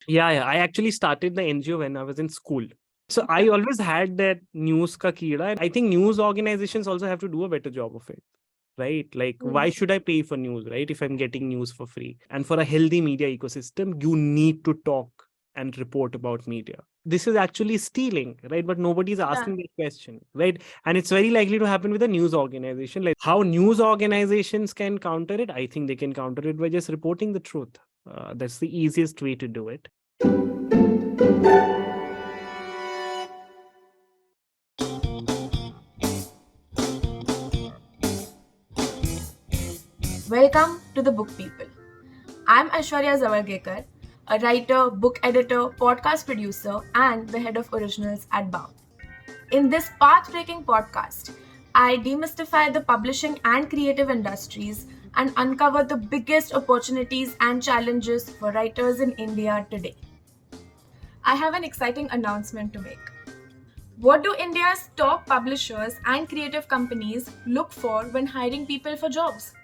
Yeah. I actually started the NGO when I was in school. So I always had that news ka keeda. And I think news organizations also have to do a better job of it. Right? Like, why should I pay for news, right? If I'm getting news for free. And for a healthy media ecosystem, you need to talk and report about media. This is actually stealing, right? But nobody's asking that question, right? And it's very likely to happen with a news organization. Like how news organizations can counter it, I think they can counter it by just reporting the truth. That's the easiest way to do it. Welcome to the Book People. I'm Aishwarya, a writer, book editor, podcast producer, and the head of originals at Bound. In this path-breaking podcast, I demystify the publishing and creative industries and uncover the biggest opportunities and challenges for writers in India today. I have an exciting announcement to make. What do India's top publishers and creative companies look for when hiring people for jobs?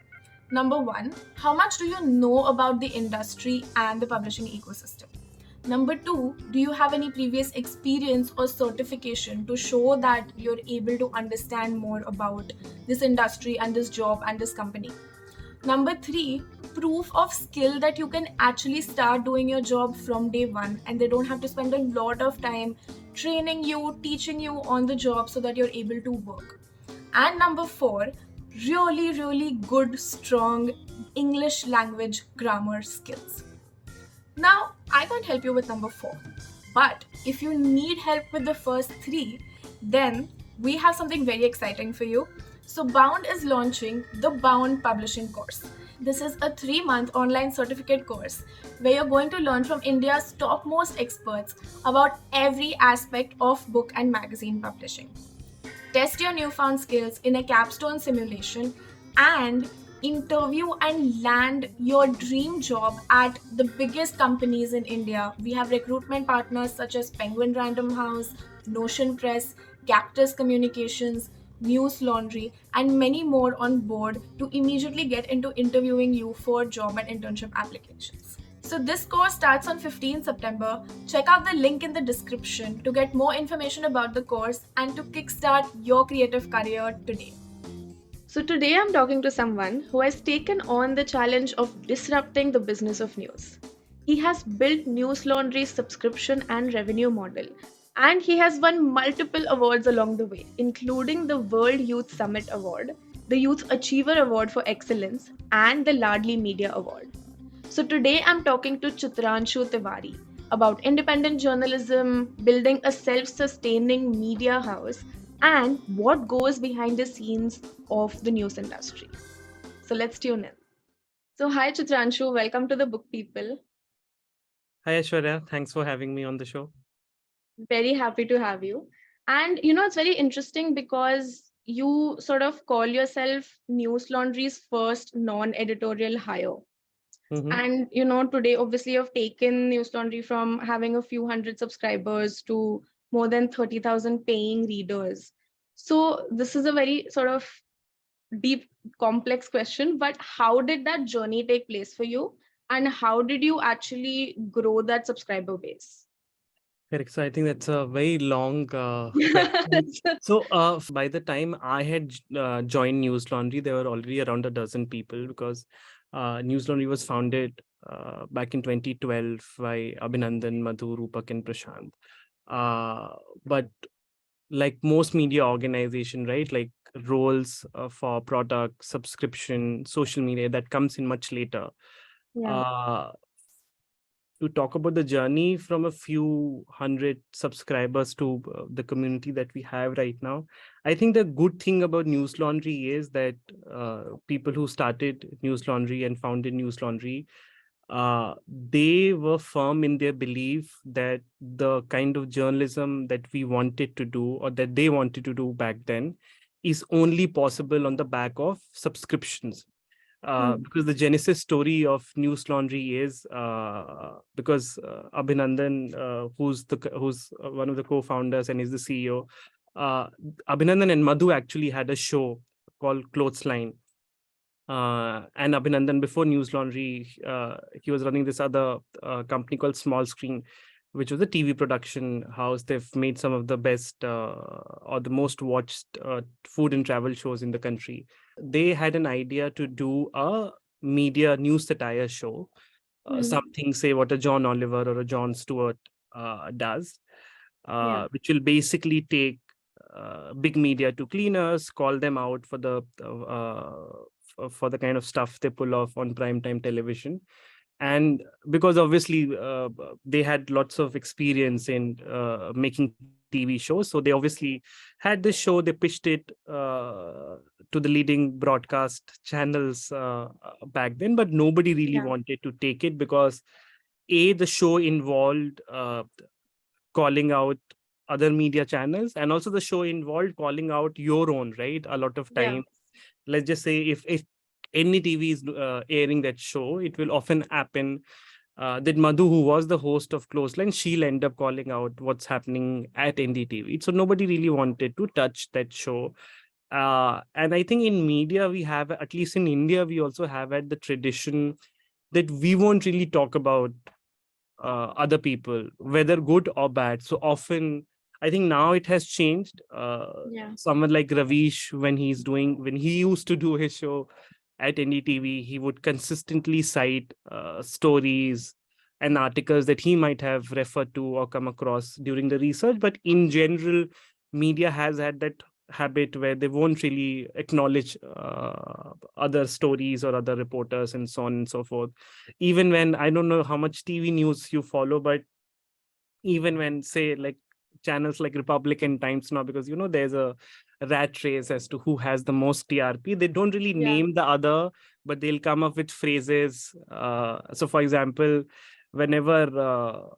Number one, how much do you know about the industry and the publishing ecosystem? Number two, do you have any previous experience or certification to show that you're able to understand more about this industry and this job and this company? Number three, proof of skill that you can actually start doing your job from day one and they don't have to spend a lot of time training you, teaching you on the job so that you're able to work. And number four, really good, strong English language grammar skills. Now, I can't help you with number four, but if you need help with the first three, then we have something very exciting for you. So, Bound is launching the Bound Publishing course. This is a 3-month online certificate course where you're going to learn from India's topmost experts about every aspect of book and magazine publishing. Test your newfound skills in a capstone simulation and interview and land your dream job at the biggest companies in India. We have recruitment partners such as Penguin Random House, Notion Press, Cactus Communications, Newslaundry, and many more on board to immediately get into interviewing you for job and internship applications. So this course starts on 15 September. Check out the link in the description to get more information about the course and to kickstart your creative career today. So today I'm talking to someone who has taken on the challenge of disrupting the business of news. He has built Newslaundry's subscription and revenue model, and he has won multiple awards along the way, including the World Youth Summit Award, the Youth Achiever Award for Excellence, and the Ladli Media Award. So today I'm talking to Chitranshu Tewari about independent journalism, building a self-sustaining media house, and what goes behind the scenes of the news industry. So let's tune in. So hi Chitranshu, welcome to the Book People. Hi, Aishwarya. Thanks for having me on the show. Very happy to have you. And it's very interesting because you sort of call yourself Newslaundry's first non-editorial hire. And today obviously you've taken Newslaundry from having a few hundred subscribers to more than 30,000 paying readers. So this is a very sort of deep, complex question, but how did that journey take place for you? And how did you actually grow that subscriber base? Correct. So I think that's a very long question. So by the time I had joined Newslaundry, there were already around a dozen people because Newslaundry was founded back in 2012 by Abhinandan, Madhu, Rupa, and Prashant. But like most media organization, right, like roles for product, subscription, social media, that comes in much later. Yeah. To talk about the journey from a few hundred subscribers to the community that we have right now, I think the good thing about Newslaundry is that people who started Newslaundry and founded Newslaundry, they were firm in their belief that the kind of journalism that we wanted to do or that they wanted to do back then is only possible on the back of subscriptions. Because the genesis story of Newslaundry is because Abhinandan, who's one of the co-founders and is the CEO, Abhinandan and Madhu actually had a show called Clothesline, And Abhinandan, before Newslaundry, he was running this other company called Small Screen, which was a TV production house. They've made some of the best or the most watched food and travel shows in the country. They had an idea to do a media news satire show, something say what a John Oliver or a Jon Stewart does, which will basically take big media to cleaners, call them out for the kind of stuff they pull off on primetime television. And because obviously they had lots of experience in making TV shows, so they obviously had this show, they pitched it to the leading broadcast channels back then, but nobody really wanted to take it because the show involved calling out other media channels, and also the show involved calling out your own, right? A lot of time, let's just say if any TV is airing that show, it will often happen that Madhu, who was the host of Clothesline, she'll end up calling out what's happening at NDTV. So nobody really wanted to touch that show. And I think in media, we have, at least in India, we also have had the tradition that we won't really talk about other people, whether good or bad. So often, I think now it has changed. Someone like Ravish, when he used to do his show at NDTV, he would consistently cite stories and articles that he might have referred to or come across during the research. But in general, media has had that habit where they won't really acknowledge other stories or other reporters and so on and so forth. Even when, I don't know how much TV news you follow, but even when, say, like channels like Republican Times now, because there's a rat race as to who has the most TRP, they don't really name the other, but they'll come up with phrases. So for example, whenever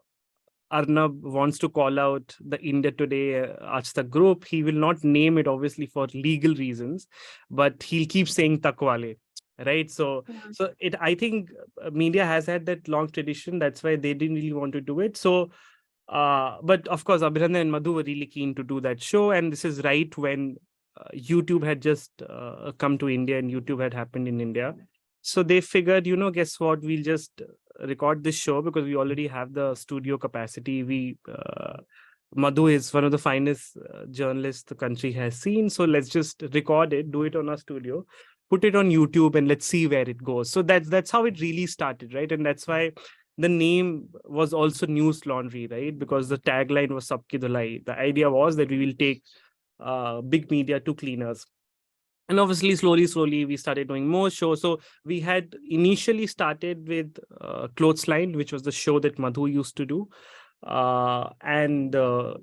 Arnab wants to call out the India Today Aaj Tak group, he will not name it, obviously, for legal reasons, but he'll keep saying Takwale, right? So I think media has had that long tradition. That's why they didn't really want to do it. So but of course, Abhinandan and Madhu were really keen to do that show, and this is right when YouTube had just come to India and YouTube had happened in India. So they figured, guess what, we'll just record this show because we already have the studio capacity. Madhu is one of the finest journalists the country has seen. So let's just record it, do it on our studio, put it on YouTube, and let's see where it goes. So that's how it really started, right? And that's why the name was also Newslaundry, right? Because the tagline was Sabki Dhulai. The idea was that we will take big media to cleaners. And obviously, slowly, we started doing more shows. So we had initially started with Clothesline, which was the show that Madhu used to do, and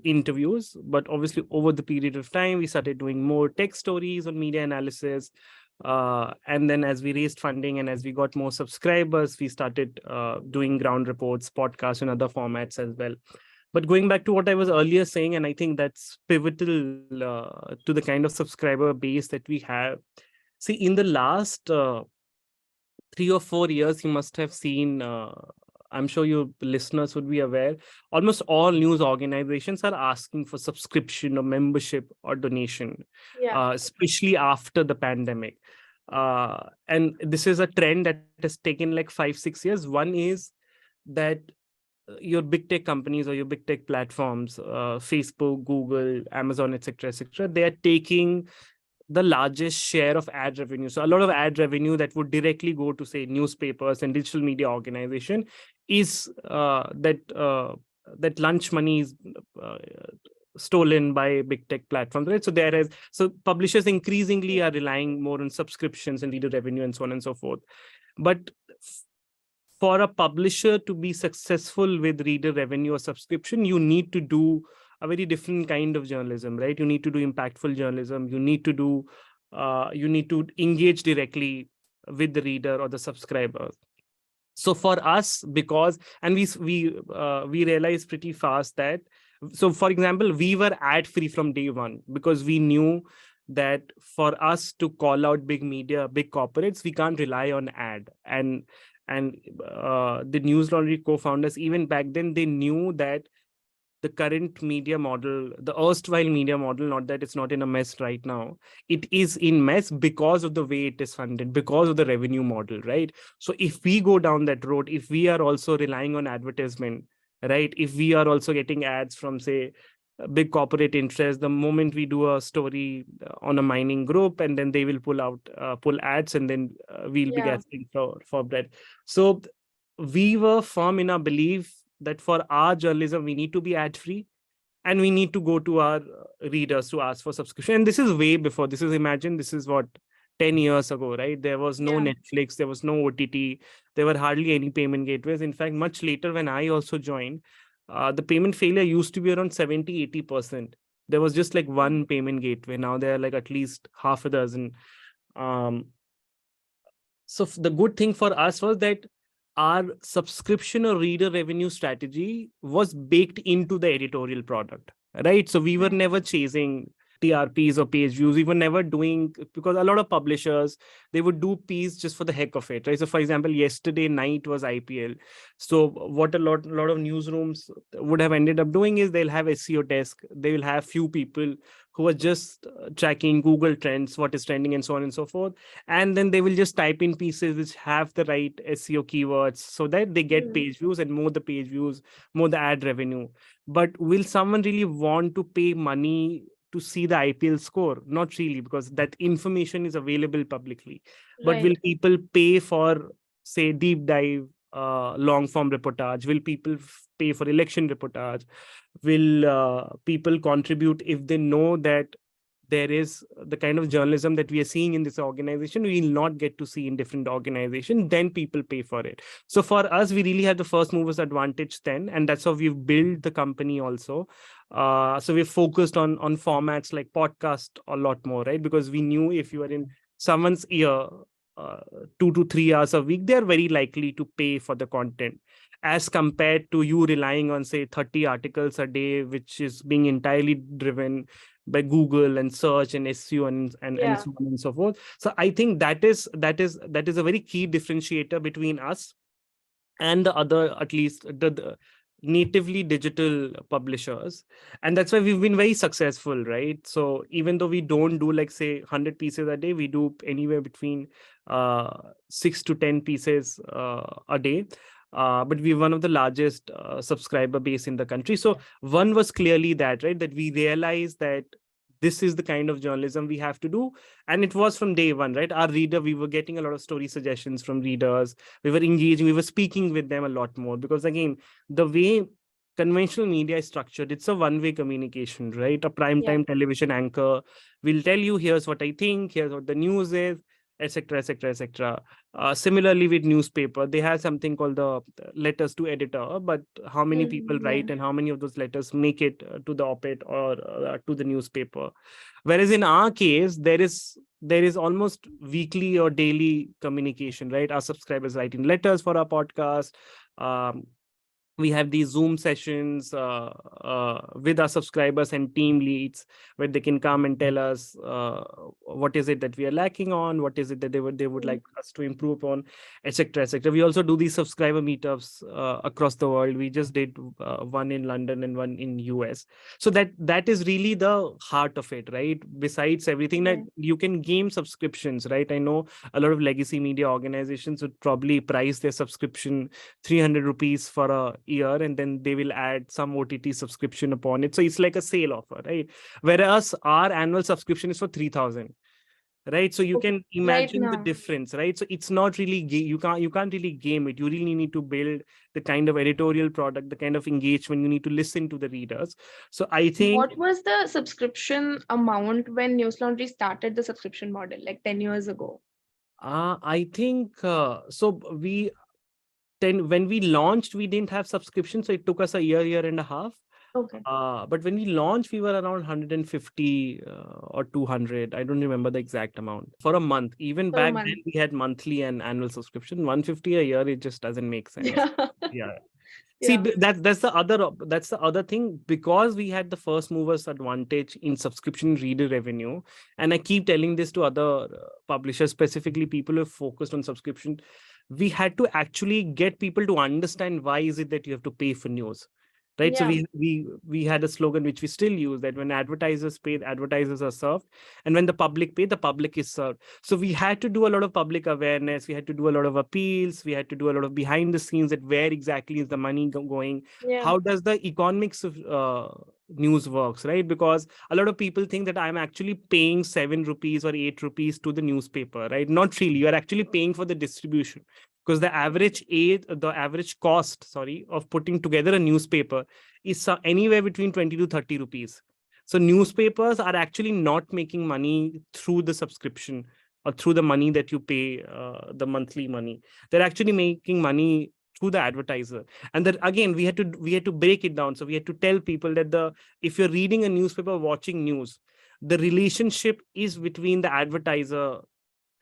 interviews. But obviously, over the period of time, we started doing more tech stories on media analysis. And then as we raised funding and as we got more subscribers, we started doing ground reports, podcasts, and other formats as well. But going back to what I was earlier saying, and I think that's pivotal to the kind of subscriber base that we have. See, in the last 3 or 4 years, you must have seen, I'm sure your listeners would be aware, almost all news organizations are asking for subscription or membership or donation, especially after the pandemic. And this is a trend that has taken like 5-6 years. One is that your big tech companies or your big tech platforms, Facebook, Google, Amazon, etc., they are taking the largest share of ad revenue. So a lot of ad revenue that would directly go to, say, newspapers and digital media organization is that lunch money is stolen by big tech platforms, right? So publishers increasingly are relying more on subscriptions and reader revenue and so on and so forth. But for a publisher to be successful with reader revenue or subscription, you need to do a very different kind of journalism, right? You need to do impactful journalism. You need to engage directly with the reader or the subscriber. So for us, because, and we realized pretty fast that, so for example, we were ad free from day one because we knew that for us to call out big media, big corporates, we can't rely on ad. And the Newslaundry co-founders, even back then, they knew that the current media model, the erstwhile media model, not that it's not in a mess right now, it is in mess because of the way it is funded, because of the revenue model, right? So if we go down that road, if we are also relying on advertisement, right? If we are also getting ads from, say, a big corporate interest, the moment we do a story on a mining group, and then they will pull ads, and then we'll be Yeah. gasping for bread. So we were firm in our belief that for our journalism, we need to be ad free, and we need to go to our readers to ask for subscription. And this is way before. This is, imagine, this is what, 10 years ago, right? There was no Yeah. Netflix, there was no OTT, there were hardly any payment gateways. In fact, much later, when I also joined, the payment failure used to be around 70-80%. There was just like one payment gateway. Now there are like at least half a dozen. um, so the good thing for us was that our subscription or reader revenue strategy was baked into the editorial product, right? So we were never chasing TRPs or page views. We were never doing, because a lot of publishers, they would do piece just for the heck of it, right? So for example, yesterday night was IPL. So what a lot of newsrooms would have ended up doing is they'll have SEO desk. They will have few people who are just tracking Google trends, what is trending, and so on and so forth. And then they will just type in pieces which have the right SEO keywords so that they get page views, and more the page views, more the ad revenue. But will someone really want to pay money to see the IPL score? Not really, because that information is available publicly. But will Right. people pay for, say, deep dive, long form reportage? Will people pay for election reportage? Will people contribute if they know that there is the kind of journalism that we are seeing in this organization we will not get to see in different organizations? Then people pay for it. So for us, we really had the first movers advantage then, and that's how we've built the company also. So we've focused on formats like podcast a lot more, right? Because we knew if you are in someone's ear 2 to 3 hours a week, they are very likely to pay for the content, as compared to you relying on, say, 30 articles a day, which is being entirely driven by Google and search and SEO and so on and so forth. So I think that is a very key differentiator between us and the other, at least the natively digital publishers. And that's why we've been very successful, right? So even though we don't do, like, say, 100 pieces a day, we do anywhere between 6 to 10 pieces a day. But we're one of the largest subscriber base in the country. So one was clearly that, right, that we realized that this is the kind of journalism we have to do. And it was from day one, right? Our reader, we were getting a lot of story suggestions from readers. We were engaging, we were speaking with them a lot more, because again, the way conventional media is structured, it's a one-way communication, right? A primetime television anchor will tell you, here's what I think, here's what the news is, etc., etc., etc. Similarly, with newspaper, they have something called the letters to editor, but how many people write and how many of those letters make it to the op-ed or to the newspaper? Whereas in our case, there is almost weekly or daily communication, right? Our subscribers writing letters for our podcast. We have these Zoom sessions with our subscribers and team leads, where they can come and tell us what is it that we are lacking on, what is it that they would like us to improve on, etc., etc. We also do these subscriber meetups across the world. We just did one in London and one in US. So that is really the heart of it, right? Besides everything, that you can game subscriptions, right? I know a lot of legacy media organizations would probably price their subscription 300 rupees for a year, and then they will add some OTT subscription upon it. So it's like a sale offer, right? Whereas our annual subscription is for 3,000, right? So you can imagine the difference, right? So it's not really you can't really game it. You really need to build the kind of editorial product, the kind of engagement. You need to listen to the readers. So I think, What was the subscription amount when Newslaundry started the subscription model, like 10 years ago? I think so when we launched, we didn't have subscription, so it took us a year and a half. Okay. But when we launched, we were around 150 or 200. I don't remember the exact amount for a month. Even For a back month. then, we had monthly and annual subscription. 150 a year, it just doesn't make sense. Yeah. See, that's the other thing, because we had the first movers advantage in subscription reader revenue. And I keep telling this to other publishers, specifically people who have focused on subscription. We had to actually get people to understand why is it that you have to pay for news. right? So Yeah. we had a slogan which we still use, that when advertisers pay, the advertisers are served, and when the public pay, the public is served. So we had to do a lot of public awareness, we had to do a lot of appeals, we had to do a lot of behind the scenes, that where exactly is the money going, Yeah. how does the economics of news works, right? Because a lot of people think that I'm actually paying 7 rupees or 8 rupees to the newspaper, right? Not really. You are actually paying for the distribution, because the average cost, sorry, of putting together a newspaper is anywhere between 20 to 30 rupees. So newspapers are actually not making money through the subscription or through the money that you pay, the monthly money. They're actually making money through the advertiser. And then again, we had to break it down. So we had to tell people that if you're reading a newspaper, watching news, the relationship is between the advertiser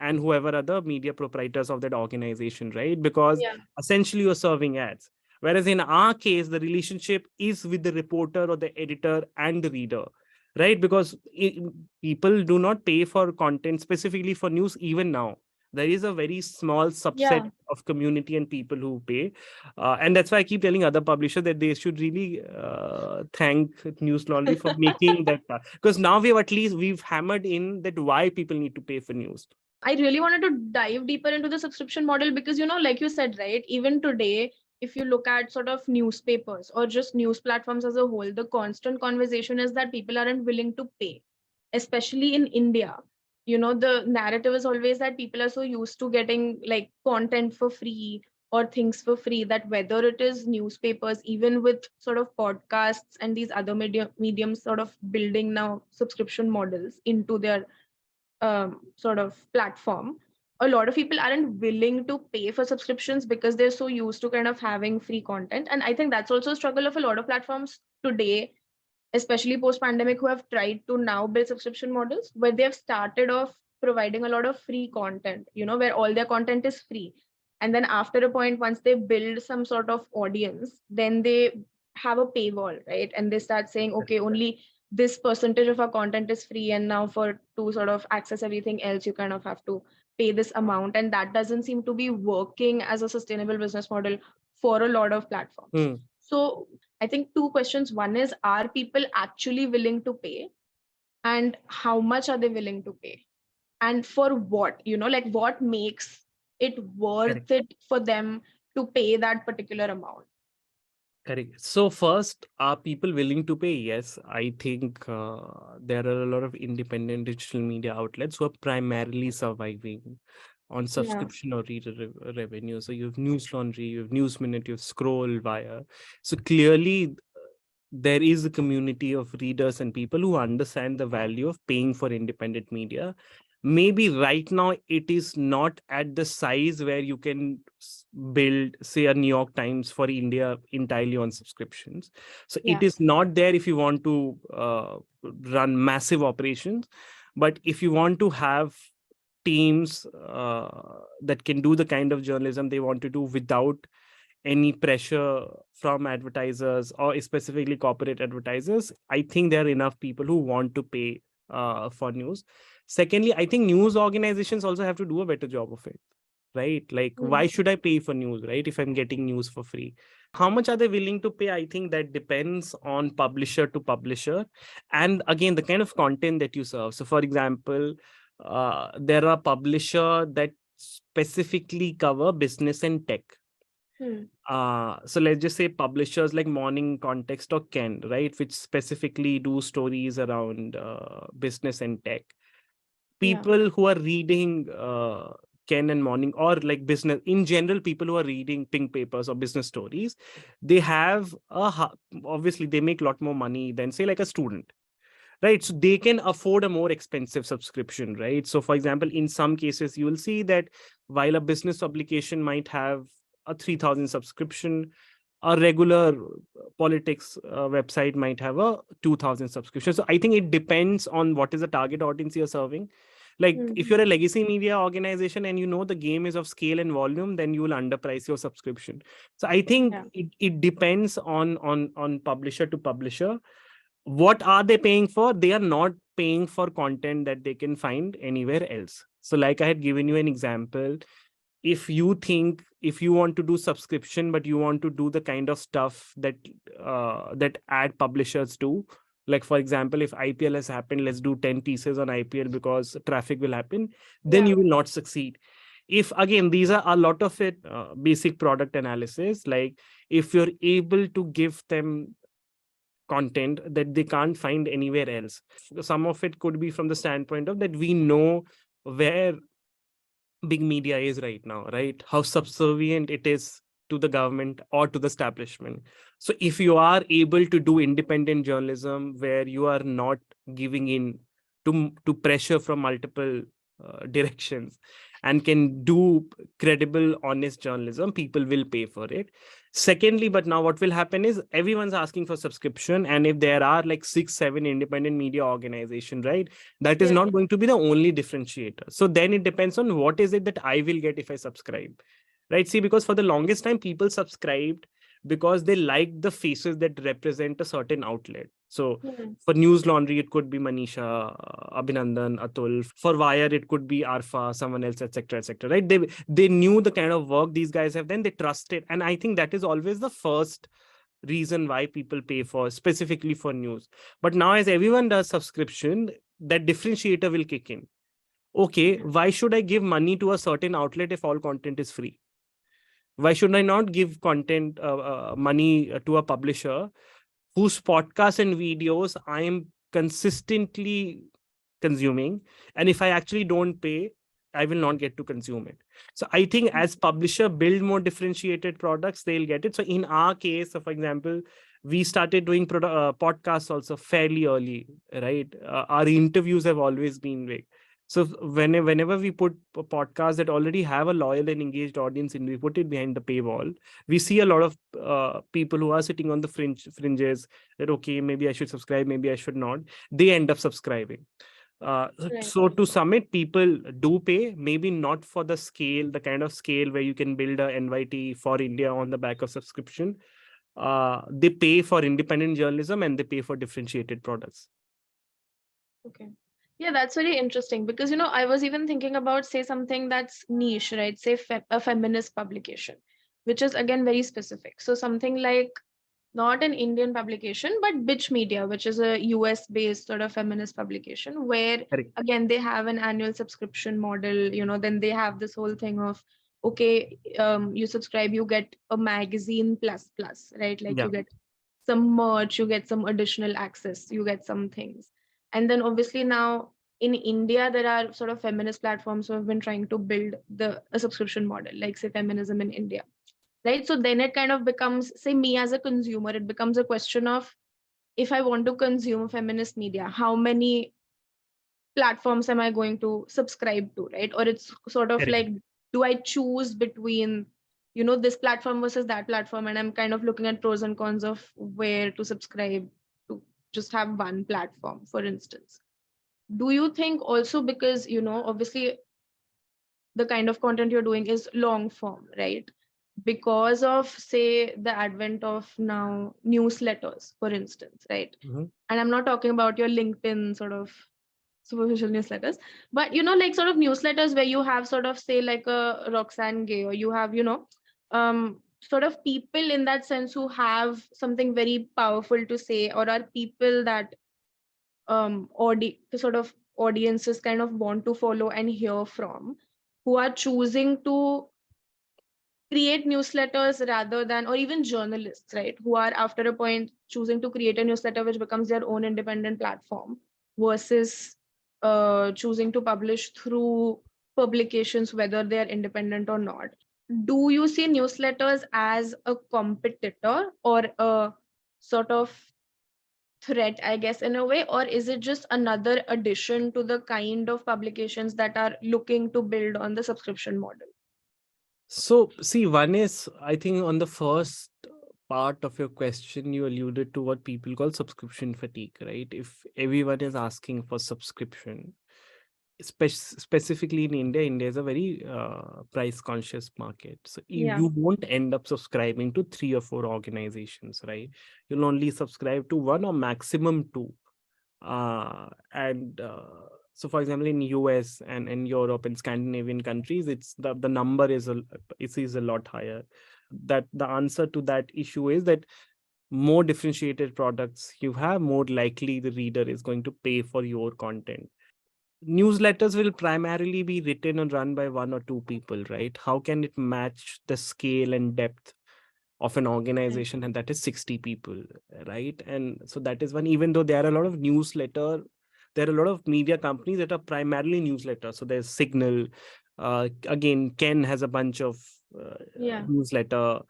and whoever are the media proprietors of that organization, right? Because Yeah. essentially you're serving ads. Whereas in our case, the relationship is with the reporter or the editor and the reader, right? Because people do not pay for content specifically for news even now. There is a very small subset Yeah. of community and people who pay. And that's why I keep telling other publishers that they should really thank Newslaundry for making that. Because now we've hammered in that why people need to pay for news. I really wanted to dive deeper into the subscription model because, like you said, right, even today, if you look at sort of newspapers or just news platforms as a whole, the constant conversation is that people aren't willing to pay, especially in India. The narrative is always that people are so used to getting like content for free or things for free, that whether it is newspapers, even with sort of podcasts and these other mediums sort of building now subscription models into their sort of platform, a lot of people aren't willing to pay for subscriptions because they're so used to kind of having free content. And I think that's also a struggle of a lot of platforms today, especially post pandemic, who have tried to now build subscription models where they have started off providing a lot of free content, where all their content is free. And then after a point, once they build some sort of audience, then they have a paywall, right? And they start saying, okay, only this percentage of our content is free, and now for to sort of access everything else, you kind of have to pay this amount. And that doesn't seem to be working as a sustainable business model for a lot of platforms. Hmm. So I think two questions. One is, are people actually willing to pay? And how much are they willing to pay? And for what? Like what makes it Correct. worth it for them to pay that particular amount? Correct. So first, are people willing to pay? Yes, I think there are a lot of independent digital media outlets who are primarily surviving on Yeah. subscription or reader revenue. So you have Newslaundry, you have News Minute, you have Scroll, Wire. So clearly, there is a community of readers and people who understand the value of paying for independent media. Maybe right now it is not at the size where you can build, say, a New York Times for India entirely on subscriptions. So it Yeah. is not there if you want to run massive operations. But if you want to have teams that can do the kind of journalism they want to do without any pressure from advertisers or specifically corporate advertisers, I think there are enough people who want to pay for news. Secondly, I think news organizations also have to do a better job of it, right? Like, why should I pay for news, right, if I'm getting news for free? How much are they willing to pay? I think that depends on publisher to publisher, and again, the kind of content that you serve. So for example, there are publisher that specifically cover business and tech. So let's just say publishers like Morning Context or Ken, right, which specifically do stories around business and tech. Yeah. People who are reading Ken and Morning, or like business in general, people who are reading pink papers or business stories, they have obviously they make a lot more money than, say, like a student, right? So they can afford a more expensive subscription, right? So for example, in some cases you will see that while a business publication might have a 3,000 subscription, a regular politics website might have a 2,000 subscription. So I think it depends on what is the target audience you're serving. Like if you're a legacy media organization and you know the game is of scale and volume, then you will underprice your subscription. So I think it depends on publisher to publisher. What are they paying for? They are not paying for content that they can find anywhere else. So like I had given you an example, if you think, if you want to do subscription, but you want to do the kind of stuff that that ad publishers do, like for example, if IPL has happened, let's do 10 pieces on IPL because traffic will happen, then you will not succeed. If again, these are a lot of it, basic product analysis, like if you're able to give them content that they can't find anywhere else. Some of it could be from the standpoint of that we know where big media is right now, right? How subservient it is to the government or to the establishment. So if you are able to do independent journalism where you are not giving in to pressure from multiple directions, and can do credible, honest journalism, people will pay for it. Secondly, but now what will happen is everyone's asking for subscription, and if there are like 6-7 independent media organization, right, that is not going to be the only differentiator. So then it depends on what is it that I will get if I subscribe, right? See, because for the longest time people subscribed because they like the faces that represent a certain outlet. So for Newslaundry, it could be Manisha, Abhinandan, Atul. For Wire, it could be Arfa, someone else, etc., etc. Right? They knew the kind of work these guys have done. They trusted, and I think that is always the first reason why people pay for, specifically for news. But now, as everyone does subscription, that differentiator will kick in. Okay, why should I give money to a certain outlet if all content is free? Why should I not give content money to a publisher whose podcasts and videos I am consistently consuming, and if I actually don't pay, I will not get to consume it? So I think as publisher build more differentiated products, they'll get it. So in our case, so for example, we started doing podcasts also fairly early, right? Our interviews have always been big. So whenever we put podcasts that already have a loyal and engaged audience and we put it behind the paywall, we see a lot of people who are sitting on the fringes that, okay, maybe I should subscribe, maybe I should not. They end up subscribing. So to sum it, people do pay, maybe not for the scale, the kind of scale where you can build a NYT for India on the back of subscription. They pay for independent journalism and they pay for differentiated products. Okay. Yeah, that's very interesting because, I was even thinking about, say, something that's niche, right? Say a feminist publication, which is again very specific. So something like not an Indian publication, but Bitch Media, which is a US based sort of feminist publication where, again, they have an annual subscription model, then they have this whole thing of, okay, you subscribe, you get a magazine plus, right? Like you get some merch, you get some additional access, you get some things. And then obviously now in India, there are sort of feminist platforms who have been trying to build a subscription model, like say Feminism in India, right? So then it kind of becomes, say me as a consumer, it becomes a question of, if I want to consume feminist media, how many platforms am I going to subscribe to, right? Or it's sort of like, do I choose between, this platform versus that platform? And I'm kind of looking at pros and cons of where to subscribe to just have one platform, for instance. Do you think also, because, obviously the kind of content you're doing is long form, right? Because of, say, the advent of now newsletters, for instance, right? And I'm not talking about your LinkedIn sort of superficial newsletters, but like sort of newsletters where you have sort of, say, like a Roxanne Gay, or you have sort of people in that sense who have something very powerful to say, or are people that sort of audiences kind of want to follow and hear from, who are choosing to create newsletters rather than, or even journalists, right, who are after a point choosing to create a newsletter which becomes their own independent platform versus choosing to publish through publications, whether they are independent or not. Do you see newsletters as a competitor or a sort of threat, I guess, in a way, or is it just another addition to the kind of publications that are looking to build on the subscription model? So see, one is, I think on the first part of your question, you alluded to what people call subscription fatigue, right? If everyone is asking for subscription, specifically in India, India is a very price conscious market. So you won't end up subscribing to 3 or 4 organizations, right? You'll only subscribe to 1 or maximum 2. so for example, in US and in Europe and Scandinavian countries, it's the number is a lot higher. That the answer to that issue is that more differentiated products you have, more likely the reader is going to pay for your content. Newsletters will primarily be written and run by one or two people, right? How can it match the scale and depth of an organization, and that is 60 people, right? And so that is one. Even though there are a lot of there are a lot of media companies that are primarily newsletters. So there's Signal, again Ken has a bunch of newsletter.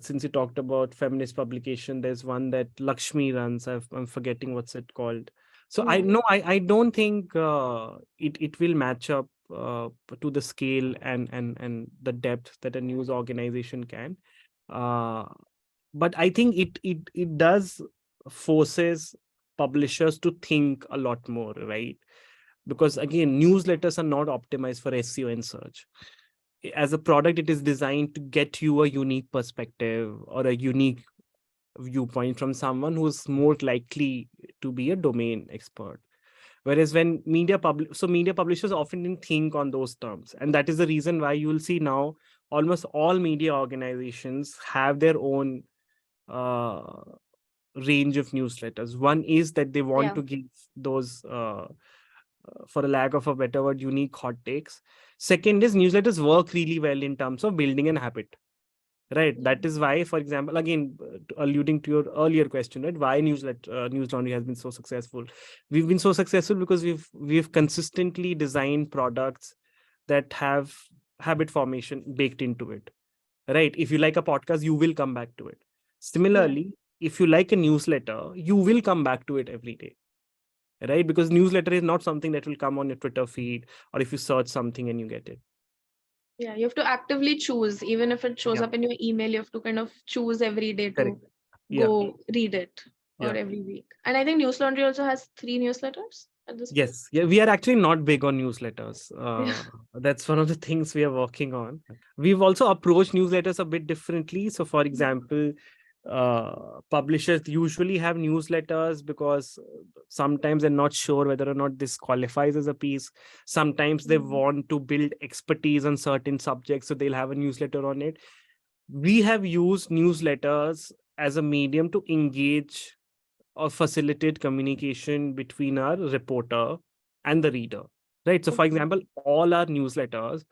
Since you talked about feminist publication, there's one that Lakshmi runs. I'm forgetting what's it called. So I know I don't think it will match up to the scale and the depth that a news organization can. But I think it does forces publishers to think a lot more, right? Because again, newsletters are not optimized for SEO and search. As a product, it is designed to get you a unique perspective or a unique viewpoint from someone who's more likely to be a domain expert. Whereas when media publishers often didn't think on those terms, and that is the reason why you will see now almost all media organizations have their own range of newsletters. One is that they want to give those, for a lack of a better word, unique hot takes. Second is newsletters work really well in terms of building an habit. Right. That is why, for example, again, alluding to your earlier question, right? Why Newslaundry has been so successful. We've been so successful because we've consistently designed products that have habit formation baked into it. Right. If you like a podcast, you will come back to it. Similarly, if you like a newsletter, you will come back to it every day. Right. Because newsletter is not something that will come on your Twitter feed, or if you search something and you get it. Yeah, you have to actively choose. Even if it shows up in your email, you have to kind of choose every day to go read it, or every week. And I think Newslaundry also has 3 newsletters at this point. Yes. Yeah, we are actually not big on newsletters. That's one of the things we are working on. We've also approached newsletters a bit differently. So for example, publishers usually have newsletters because sometimes they're not sure whether or not this qualifies as a piece. Sometimes they want to build expertise on certain subjects, so they'll have a newsletter on it. We have used newsletters as a medium to engage or facilitate communication between our reporter and the reader, right? So for example, all our newsletters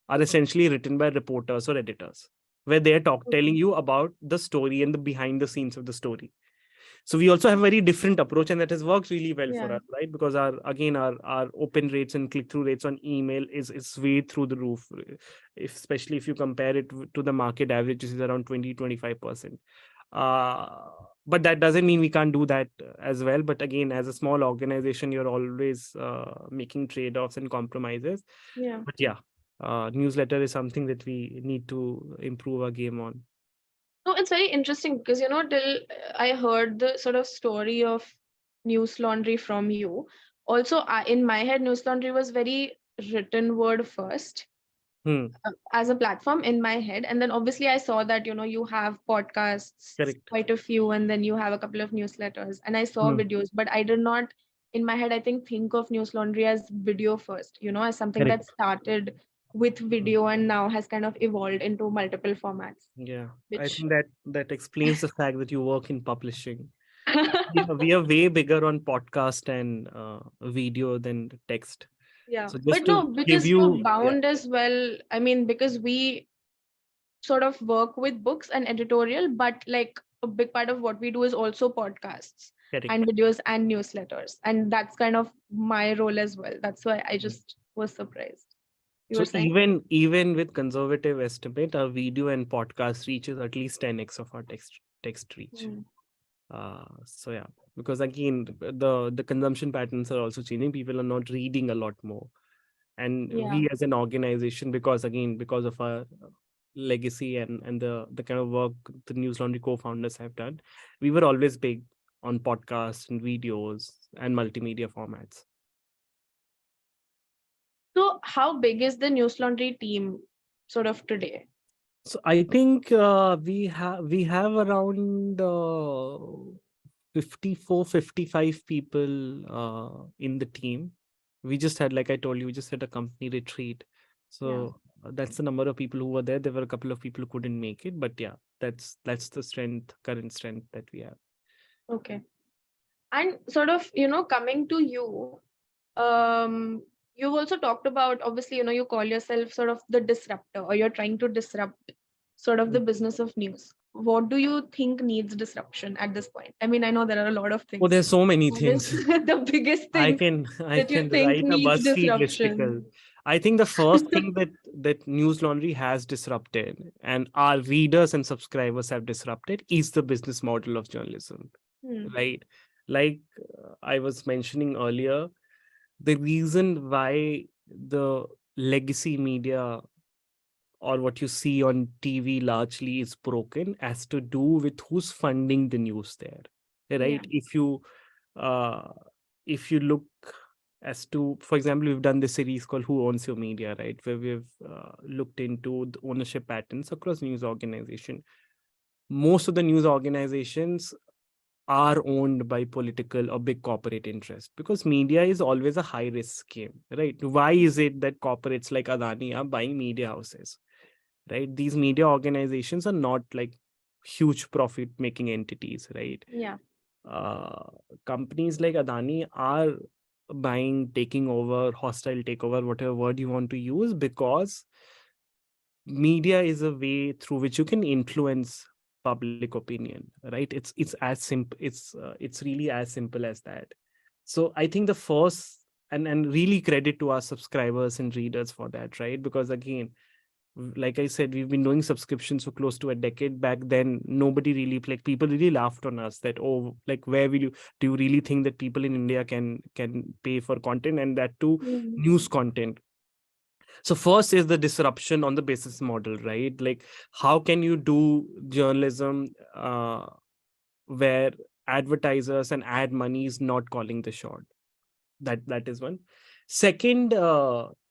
are essentially written by reporters or editors, where they're telling you about the story and the behind the scenes of the story. So we also have a very different approach, and that has worked really well for us, right? Because our open rates and click-through rates on email is way through the roof, especially if you compare it to the market average, which is around 20-25%. But that doesn't mean we can't do that as well. But again, as a small organization, you're always making trade-offs and compromises. But newsletter is something that we need to improve our game on. No, it's very interesting because, till I heard the sort of story of Newslaundry from you. Also, in my head, Newslaundry was very written word first. As a platform in my head, and then obviously I saw that you have podcasts, quite a few, and then you have a couple of newsletters, and I saw videos, but I did not in my head think of Newslaundry as video first, as something that started with video and now has kind of evolved into multiple formats. I think that explains the fact that you work in publishing. We are way bigger on podcast and video than text. So but no, because you're bound as well. I mean, because we sort of work with books and editorial, but like a big part of what we do is also podcasts and videos and newsletters. And that's kind of my role as well. That's why I just was surprised. So even with conservative estimate, our video and podcast reach is at least 10x of our text reach. Because again, the consumption patterns are also changing. People are not reading a lot more, and we as an organization, because of our legacy and the kind of work the Newslaundry co-founders have done, we were always big on podcasts and videos and multimedia formats. So how big is the Newslaundry team sort of today? So I think we have around 54-55 people in the team. We just had, like I told you, we just had a company retreat. So that's the number of people who were there. There were a couple of people who couldn't make it, but yeah, that's the current strength that we have. Okay. And sort of, coming to you, you've also talked about, obviously, you call yourself sort of the disruptor, or you're trying to disrupt sort of the business of news. What do you think needs disruption at this point? I mean, I know there are a lot of Oh, things. there's so many What is things. the biggest I thing can I that you can think write a needs BuzzFeed disruption? listicle. I think the first thing that Newslaundry has disrupted, and our readers and subscribers have disrupted, is the business model of journalism. Hmm. Right? Like I was mentioning earlier, the reason why the legacy media or what you see on TV largely is broken has to do with who's funding the news there. Yeah. Right? Uh, if you look as to, for example, we've done this series called Who Owns Your Media, right? Where we've looked into the ownership patterns across news organization. Most of the news organizations are owned by political or big corporate interests, because media is always a high risk game, right? Why is it that corporates like Adani are buying media houses, right? These media organizations are not like huge profit making entities, right? Yeah. uh, Companies like Adani are buying, taking over, hostile takeover, whatever word you want to use, because media is a way through which you can influence public opinion, right? It's as simple, it's really as simple as that. So I think the first, and really credit to our subscribers and readers for that, right? Because again, like I said, we've been doing subscriptions for close to a decade. Back then, nobody really, like, people really laughed on us that, oh, like, where will you, do you really think that people in India can pay for content, and that too Hmm. news content? So first is the disruption on the business model, right? Like, how can you do journalism where advertisers and ad money is not calling the shot? That is one. Second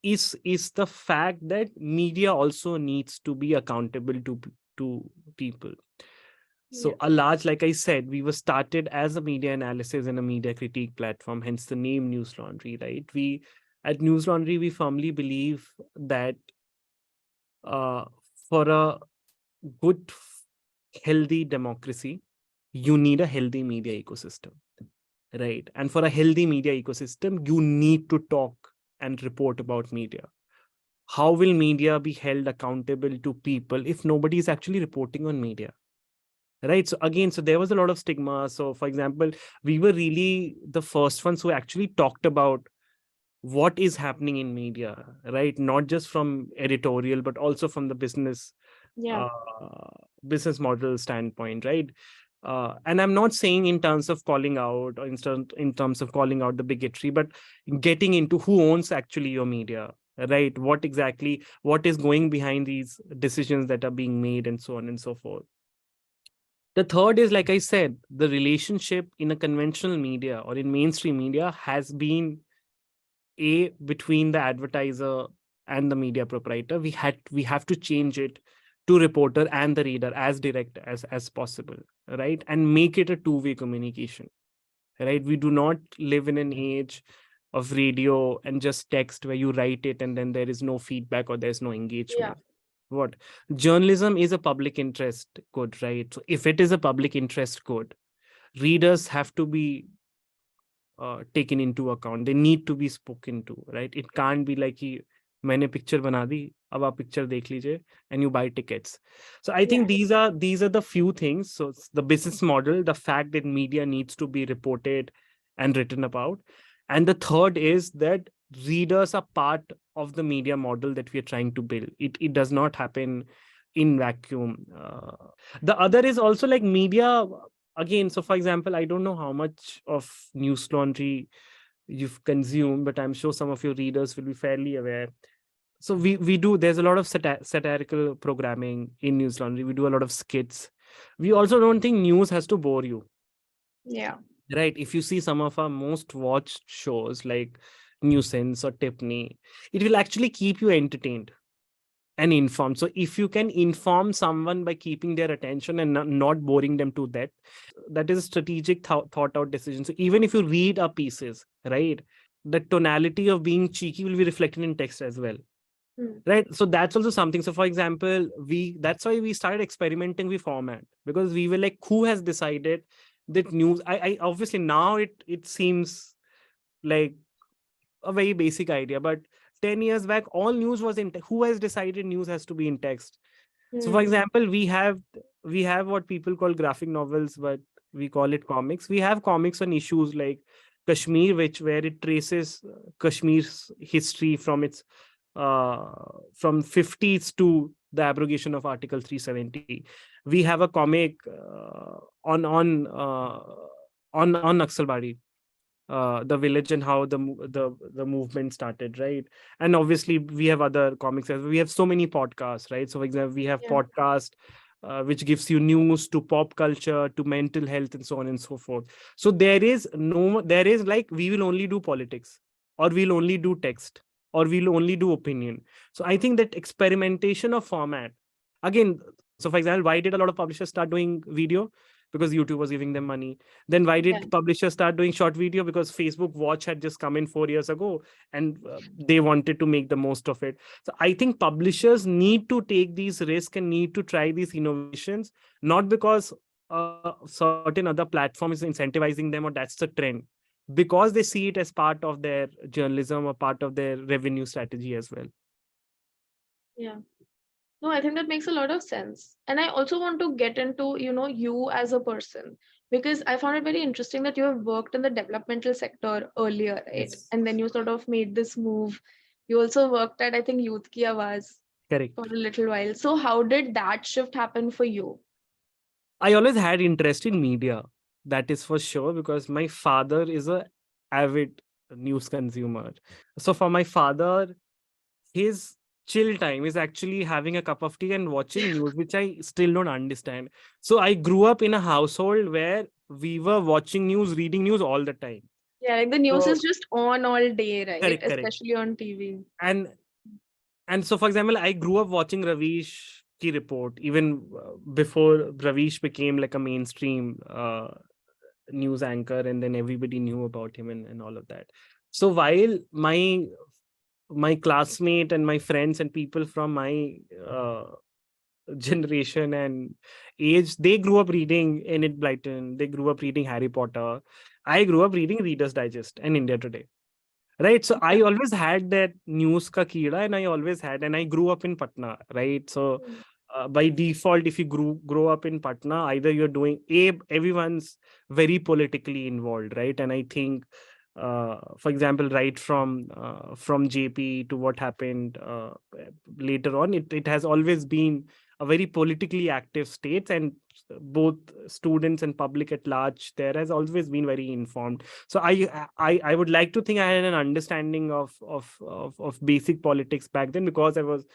is the fact that media also needs to be accountable to people. So a Yes. large, like I said, we were started as a media analysis and a media critique platform, hence the name Newslaundry, right? We at Newslaundry, we firmly believe that uh, for a good, healthy democracy, you need a healthy media ecosystem, right? And for a healthy media ecosystem, you need to talk and report about media. How will media be held accountable to people if nobody is actually reporting on media? Right. So again, so there was a lot of stigma. So for example, we were really the first ones who actually talked about what is happening in media, right? Not just from editorial, but also from the Yeah. uh, business model standpoint, right? And I'm not saying in terms of calling out, or in terms of calling out the bigotry, but getting into who owns actually your media, right? What is going behind these decisions that are being made, and so on and so forth. The third is, like I said, the relationship in a conventional media or in mainstream media has been between the advertiser and the media proprietor. We have to change it to reporter and the reader as direct as possible, right? And make it a two-way communication, right? We do not live in an age of radio and just text where you write it and then there is no feedback or there's no Yeah. engagement. What journalism is a public interest good, right? So if it is a public interest good, readers have to be taken into account. They need to be spoken to, right? It can't be like कि मैंने picture बना दी, अब आप picture देख लीजिए, and you buy tickets. So I think Yeah. these are the few things. So it's the business model, the fact that media needs to be reported and written about, and the third is that readers are part of the media model that we are trying to build. It does not happen in vacuum. The other is also like media again. So for example, I don't know how much of Newslaundry you've consumed, but I'm sure some of your readers will be fairly aware. So we do, there's a lot of satirical programming in Newslaundry. We do a lot of skits. We also don't think news has to bore you, Yeah. right? If you see some of our most watched shows like Nuisance or Tiffany, it will actually keep you entertained and informed. So if you can inform someone by keeping their attention and not boring them to death, that is a strategic thought out decision. So even if you read our pieces, right, the tonality of being cheeky will be reflected in text as well. Right. So that's also something. So for example, that's why we started experimenting with format, because we were like, who has decided that news? I obviously now it seems like a very basic idea, but 10 years back, all news was in who has decided news has to be in text? So for example, we have what people call graphic novels, but we call it comics. We have comics on issues like Kashmir, where it traces Kashmir's history from its from 50s to the abrogation of Article 370. We have a comic on Naxalbari, the village, and how the movement started, right? And obviously we have other comics as well. We have so many podcasts, right? So for example, we have podcast which gives you news, to pop culture, to mental health, and so on and so forth. So there is like, we will only do politics, or we'll only do text, or we'll only do opinion. So I think that experimentation of format, again, so for example, why did a lot of publishers start doing video? Because YouTube was giving them money. Then why did publishers start doing short video? Because Facebook Watch had just come in 4 years ago, and they wanted to make the most of it. So I think publishers need to take these risks and need to try these innovations, not because certain other platform is incentivizing them, or that's the trend, because they see it as part of their journalism or part of their revenue strategy as well. Yeah. No, I think that makes a lot of sense. And I also want to get into, you as a person, because I found it very interesting that you have worked in the developmental sector earlier, right? Yes. And then you sort of made this move. You also worked at, I think, Youth Ki Awaaz Correct. for a little while. So how did that shift happen for you? I always had interest in media, that is for sure, because my father is a avid news consumer. So for my father, his chill time is actually having a cup of tea and watching news, which I still don't understand. So I grew up in a household where we were watching news, reading news all the time. Yeah, like the news So, is just on all day, right? correct. Especially on TV. And so, for example, I grew up watching Ravish Ki Report even before Ravish became like a mainstream news anchor, and then everybody knew about him and all of that. So while my classmate and my friends and people from my generation and age, they grew up reading Enid Blyton, they grew up reading Harry Potter. I grew up reading Reader's Digest and India Today. Right. So I always had that news ka keeda, and I grew up in Patna. Right. So by default, if you grow up in Patna, either you're doing everyone's very politically involved. Right. And I think, for example, right from JP to what happened later on, it has always been a very politically active state, and both students and public at large there has always been very informed. So I would like to think I had an understanding of basic politics back then, because I was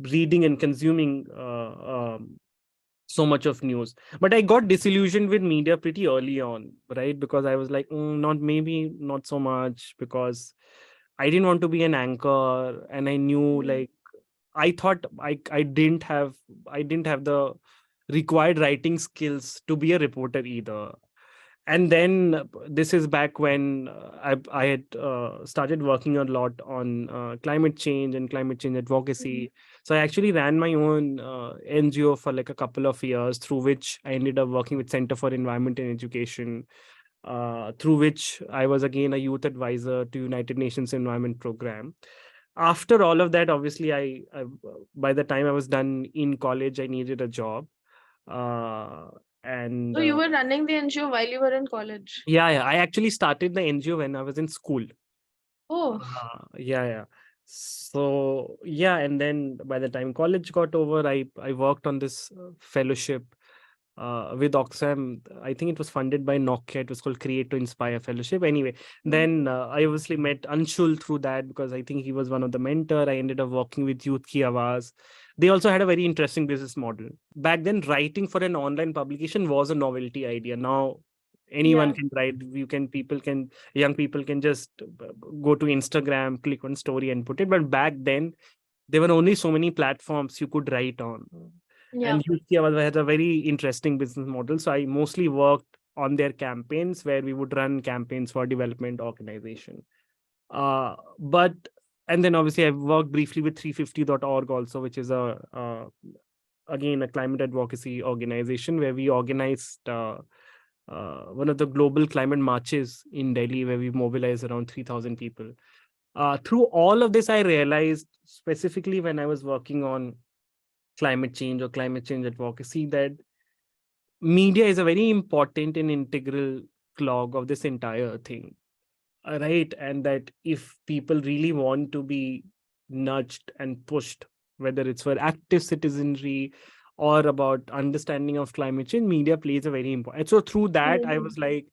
reading and consuming so much of news. But I got disillusioned with media pretty early on, right? Because I was like, not so much, because I didn't want to be an anchor, and I knew like I thought I didn't have the required writing skills to be a reporter either. And then this is back when I had started working a lot on climate change and climate change advocacy. So I actually ran my own NGO for like a couple of years, through which I ended up working with Center for Environment and Education, through which I was again a youth advisor to United Nations Environment Program. After all of that, obviously, I by the time I was done in college, I needed a job. And So you were running the NGO while you were in college? yeah, I actually started the NGO when I was in school. Oh, Yeah. So yeah, and then by the time college got over, I worked on this fellowship with Oxfam. I think it was funded by Nokia. It was called Create to Inspire Fellowship. Anyway, then I obviously met Anshul through that, because I think he was one of the mentor. I ended up working with Youth Ki Awaaz. They also had a very interesting business model. Back then, writing for an online publication was a novelty idea. Now anyone can write. Young people can just go to Instagram, click on story and put it. But back then, there were only so many platforms you could write on. And Youth Ki Awaaz had a very interesting business model. So I mostly worked on their campaigns, where we would run campaigns for development organization. But and then obviously I've worked briefly with 350.org also, which is again a climate advocacy organization where we organized one of the global climate marches in Delhi, where we mobilized around 3,000 people. Through all of this, I realized, specifically when I was working on climate change or climate change advocacy, that media is a very important and integral clog of this entire thing. Right. And that if people really want to be nudged and pushed, whether it's for active citizenry or about understanding of climate change, media plays a very important. So through that, I was like,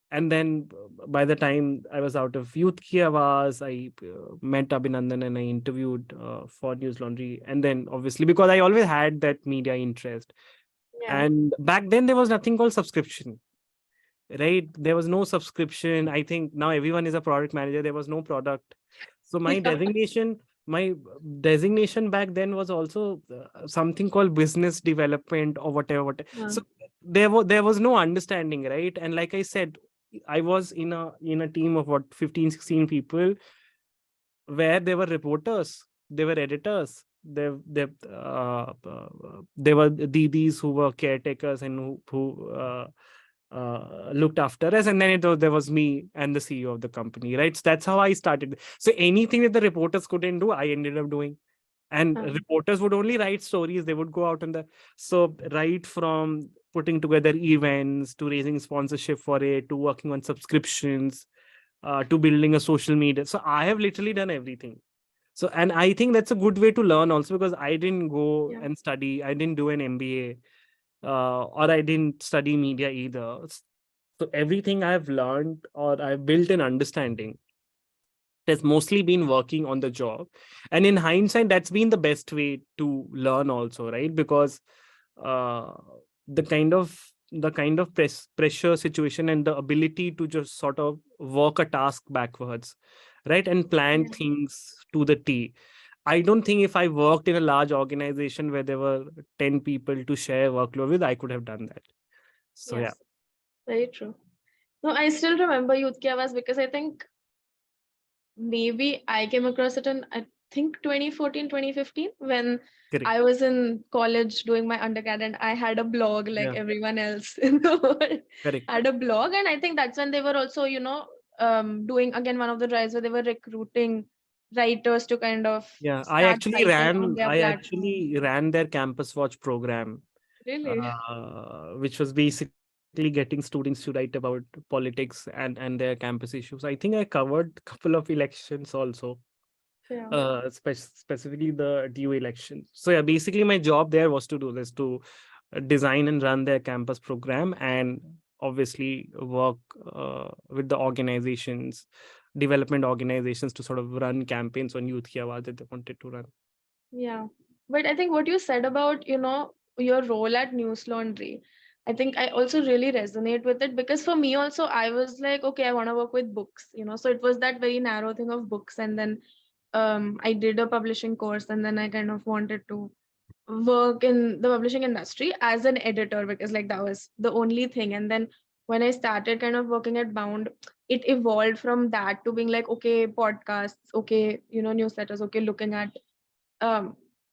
and then by the time I was out of Youth Ki Awaaz, I met Abhinandan and I interviewed for Newslaundry. And then obviously, because I always had that media interest. Yeah. And back then there was nothing called subscription, right? There was no subscription. I think now everyone is a product manager. There was no product. So my designation back then was also something called business development or whatever. Yeah. So there was no understanding, right? And like I said, I was in a team of what, 15, 16 people, where there were reporters, there were editors, there were DBs who were caretakers and who looked after us, and then there was me and the CEO of the company, right? So that's how I started. So anything that the reporters couldn't do, I ended up doing. And reporters would only write stories. They would go out so right from putting together events to raising sponsorship for it, to working on subscriptions, to building a social media. So I have literally done everything. So, and I think that's a good way to learn also, because I didn't go and study. I didn't do an MBA, or I didn't study media either. So everything I've learned or I've built an understanding has mostly been working on the job. And in hindsight, that's been the best way to learn also, right? Because uh, the kind of pressure situation and the ability to just sort of work a task backwards, right? And plan things to the T. I don't think if I worked in a large organization where there were 10 people to share workload with, I could have done that. So yeah. Very true. No, I still remember Youth Ki Awaaz because I think maybe I came across it in, I think 2014, 2015, when Correct. I was in college doing my undergrad and I had a blog like everyone else in the world Correct. had a blog. And I think that's when they were also, doing again one of the drives where they were recruiting writers to kind of I start actually writing on their platform. ran their Campus Watch program, Really? which was basically getting students to write about politics and their campus issues. I think I covered a couple of elections also, specifically the DU election. So yeah, basically my job there was to do this, to design and run their campus program, and obviously work with the organizations, development organizations, to sort of run campaigns on Youth Ki Awaaz that they wanted to run. Yeah. But I think what you said about, your role at Newslaundry, I think I also really resonate with it, because for me also, I was like, okay, I want to work with books, so it was that very narrow thing of books. And then I did a publishing course, and then I kind of wanted to work in the publishing industry as an editor, because like that was the only thing. And then when I started kind of working at Bound, it evolved from that to being like, okay, podcasts, okay, newsletters, okay, looking at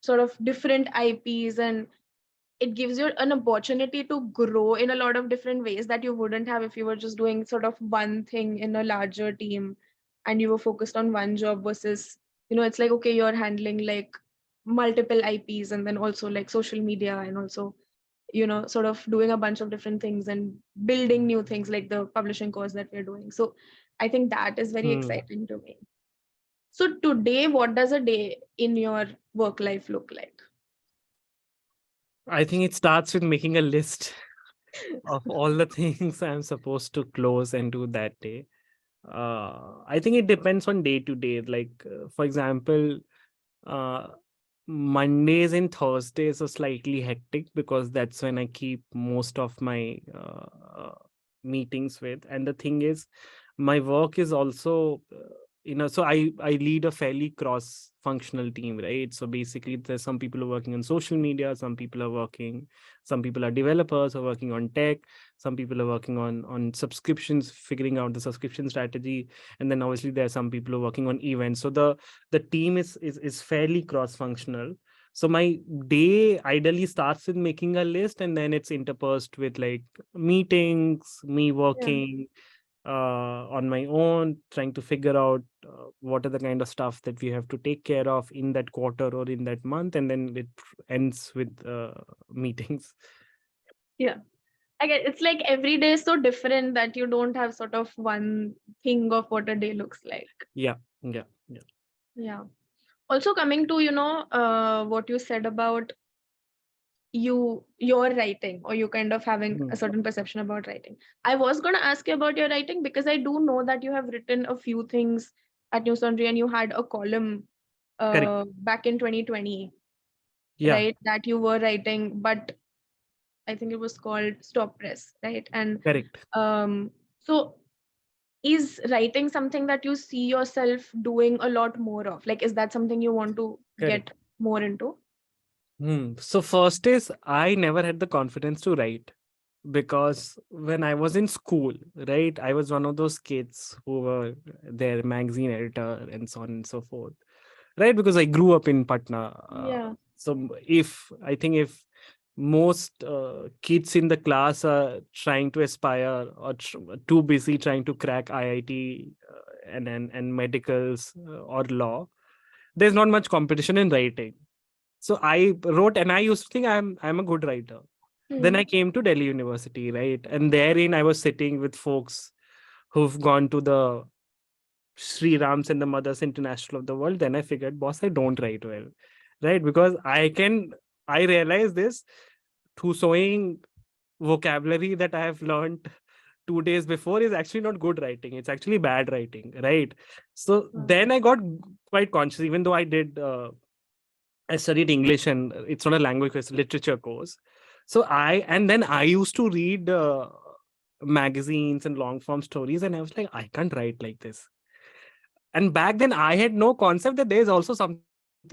sort of different IPs, and it gives you an opportunity to grow in a lot of different ways that you wouldn't have if you were just doing sort of one thing in a larger team and you were focused on one job, versus it's like, okay, you're handling like multiple IPs and then also like social media, and also sort of doing a bunch of different things and building new things like the publishing course that we're doing. So I think that is very exciting to me. So today, what does a day in your work life look like? I think it starts with making a list of all the things I'm supposed to close and do that day. I think it depends on day to day. Like, for example, Mondays and Thursdays are slightly hectic because that's when I keep most of my meetings with. And the thing is, my work is also so I lead a fairly cross functional team, right? So basically there's some people who are working on social media, some people are developers who are working on tech, some people are working on subscriptions, figuring out the subscription strategy, and then obviously there are some people who are working on events. So the team is fairly cross functional. So my day ideally starts with making a list, and then it's interspersed with like meetings, me Yeah. working on my own, trying to figure out what are the kind of stuff that we have to take care of in that quarter or in that month, and then it ends with meetings. Yeah. I get it's like every day is so different that you don't have sort of one thing of what a day looks like. Yeah, yeah, yeah. Yeah. Also coming to, what you said about your writing, or you kind of having a Mm, certain perception about writing. I was going to ask you about your writing because I do know that you have written a few things at Newslaundry, and you had a column correct. back in 2020, Yeah, right, that you were writing, but I think it was called Stop Press, right? And correct, so is writing something that you see yourself doing a lot more of? Like, is that something you want to get correct. more into? So first is I never had the confidence to write, because when I was in school, right, I was one of those kids who were their magazine editor and so on and so forth, right? Because I grew up in Patna. Yeah. So if I think if most kids in the class are trying to aspire or too busy trying to crack IIT and medicals or law, there's not much competition in writing. So I wrote, and I used to think I'm a good writer. Then Hmm. I came to Delhi University, right? And therein I was sitting with folks who've gone to the Sri Rams and the Mothers International of the world. Then I figured, boss, I don't write well, right? Because I realized this through sewing vocabulary that I have learned 2 days before is actually not good writing. It's actually bad writing, right? So Wow. then I got quite conscious, even though I studied English, and it's not a language, it's a literature course. So and then I used to read magazines and long form stories, and I was like, I can't write like this. And back then, I had no concept that there is also something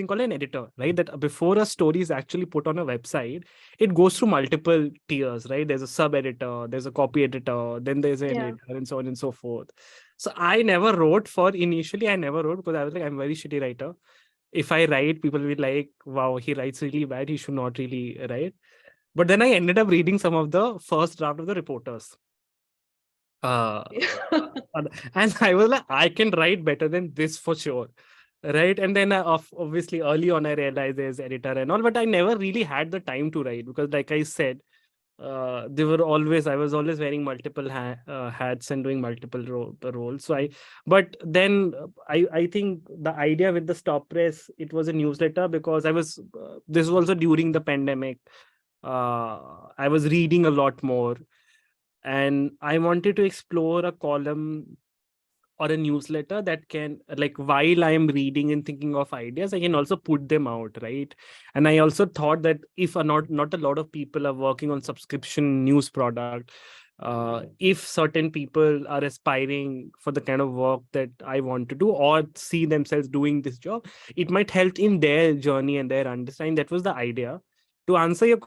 called an editor, right? That before a story is actually put on a website, it goes through multiple tiers, right? There's a sub editor, there's a copy editor, then there's an Yeah. editor, and so on and so forth. So I never wrote initially, I never wrote because I was like, I'm a very shitty writer. If I write, people will be like, wow, he writes really bad. He should not really write. But then I ended up reading some of the first draft of the reporters. Uh, and I was like, I can write better than this for sure. Right. And then obviously early on, I realized there's editor and all, but I never really had the time to write because, like I said, I was always wearing multiple hats and doing multiple roles. But then I think the idea with the Stop Press, it was a newsletter because this was also during the pandemic. I was reading a lot more, and I wanted to explore a column or a newsletter that can, like, while I am reading and thinking of ideas, I can also put them out, right? And I also thought that if not a lot of people are working on subscription news product, if certain people are aspiring for the kind of work that I want to do or see themselves doing this job, it might help in their journey and their understanding. That was the idea. To answer your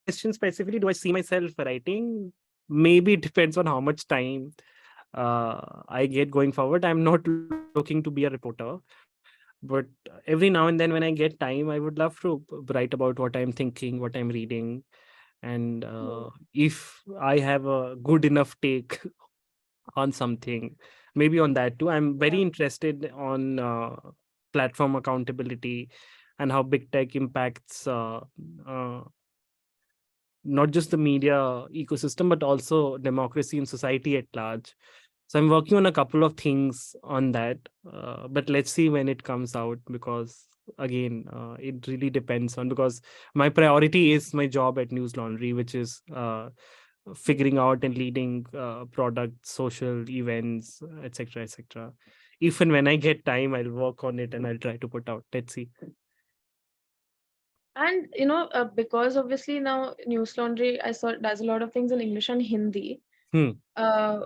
question specifically, do I see myself writing? Maybe it depends on how much time I get going forward. I'm not looking to be a reporter, but every now and then when I get time, I would love to write about what I'm thinking, what I'm reading, and Hmm. if I have a good enough take on something, maybe on that too. I'm Yeah. very interested on platform accountability and how big tech impacts uh, not just the media ecosystem, but also democracy and society at large. So I'm working on a couple of things on that, but let's see when it comes out, because again, it really depends on, because my priority is my job at Newslaundry, which is figuring out and leading product, social events, etc., etc. If and when I get time, I'll work on it and I'll try to put out. Let's see. And because obviously now Newslaundry, I saw, does a lot of things in English and Hindi. Hmm. Uh,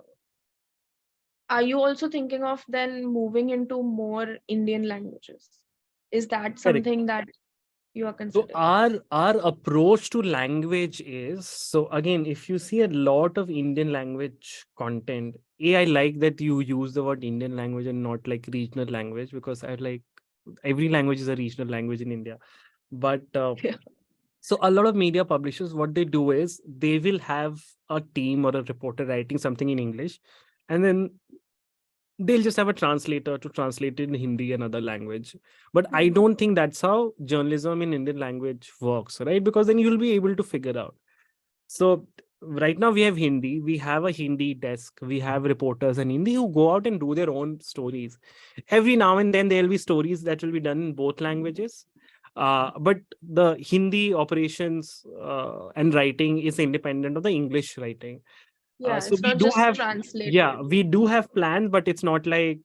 are you also thinking of then moving into more Indian languages? Is that Correct. something that you are So considering? our approach to language is, so again, if you see a lot of Indian language content, I like that you use the word Indian language and not like regional language, because I like every language is a regional language in India. But Yeah. so a lot of media publishers, what they do is they will have a team or a reporter writing something in English, and then they'll just have a translator to translate it in Hindi and other language. But I don't think that's how journalism in Indian language works, right? Because then you'll be able to figure out. So right now we have Hindi, we have a Hindi desk, we have reporters in Hindi who go out and do their own stories. Every now and then there'll be stories that will be done in both languages. But the Hindi operations and writing is independent of the English writing. Yeah, So it's we not do just have, yeah, translated. we do have plans, but it's not like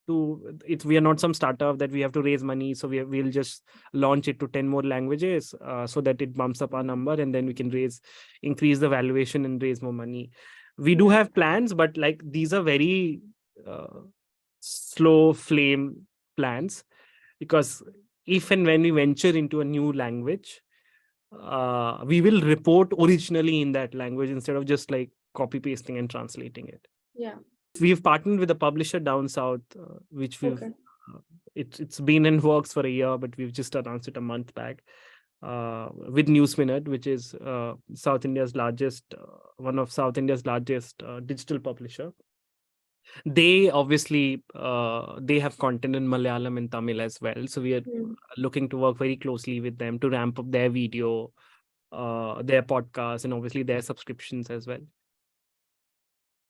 we are not some startup that we have to raise money, so we'll just launch it to 10 more languages so that it bumps up our number, and then we can increase the valuation and raise more money. We do Yeah. have plans, but like these are very uh, slow flame plans, because if and when we venture into a new language, we will report originally in that language instead of just like copy pasting and translating it. Yeah. We've partnered with a publisher down south, which Okay. it's been in works for a year, but we've just announced it a month back, with Newsminute, which is one of South India's largest digital publisher. They obviously they have content in Malayalam and Tamil as well, so we are Hmm. looking to work very closely with them to ramp up their video, their podcast, and obviously their subscriptions as well.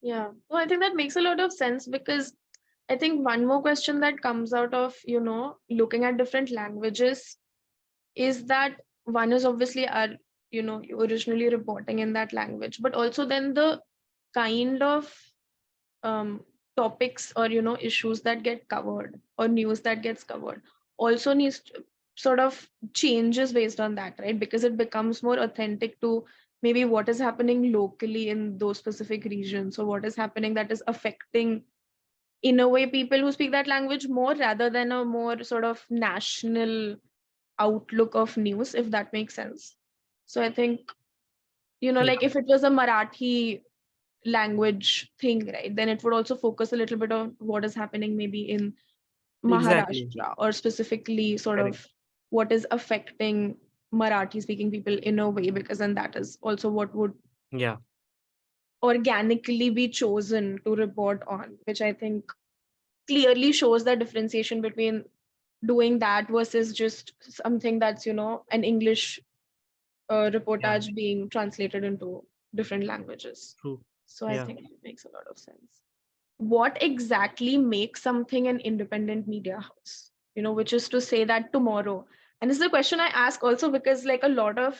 Yeah. Well, I think that makes a lot of sense, because I think one more question that comes out of, looking at different languages is that one is obviously our, originally reporting in that language, but also then the kind of um, topics or, issues that get covered or news that gets covered also needs to sort of changes based on that, right? Because it becomes more authentic to maybe what is happening locally in those specific regions, or what is happening that is affecting in a way people who speak that language more, rather than a more sort of national outlook of news, if that makes sense. So I think, Yeah, like if it was a Marathi language thing, right, then it would also focus a little bit on what is happening maybe in exactly. Maharashtra, or specifically sort Correct. of what is affecting Marathi speaking people in a way, because then that is also what would Yeah. organically be chosen to report on, which I think clearly shows the differentiation between doing that versus just something that's, an English Yeah. reportage being translated into different languages. True. So I Yeah. think it makes a lot of sense. What exactly makes something an independent media house? Which is to say that tomorrow, and this is a question I ask also because like a lot of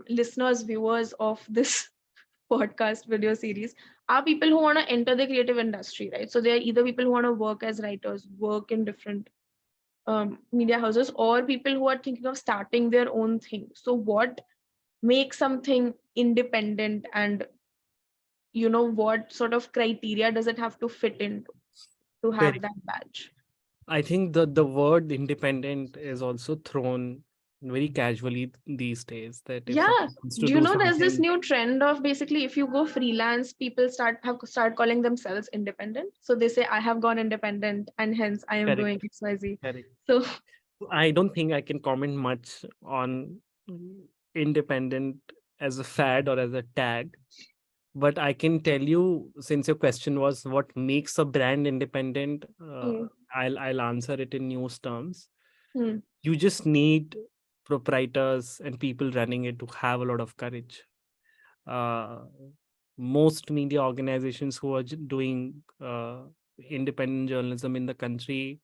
listeners, viewers of this podcast video series are people who want to enter the creative industry, right? So they're either people who want to work as writers, work in different media houses, or people who are thinking of starting their own thing. So what makes something independent, and what sort of criteria does it have to fit into to have Correct. that badge? I think the word independent is also thrown very casually these days. That if Yeah. someone wants to Do you do know there's this something, new trend of basically if you go freelance, people start calling themselves independent. So they say I have gone independent and hence I am doing correct, XYZ. correct. So I don't think I can comment much on independent as a fad or as a tag, but I can tell you, since your question was what makes a brand independent, mm, I'll answer it in news terms. mm, You just need proprietors and people running it to have a lot of courage. Uh, Most media organizations who are doing independent journalism in the country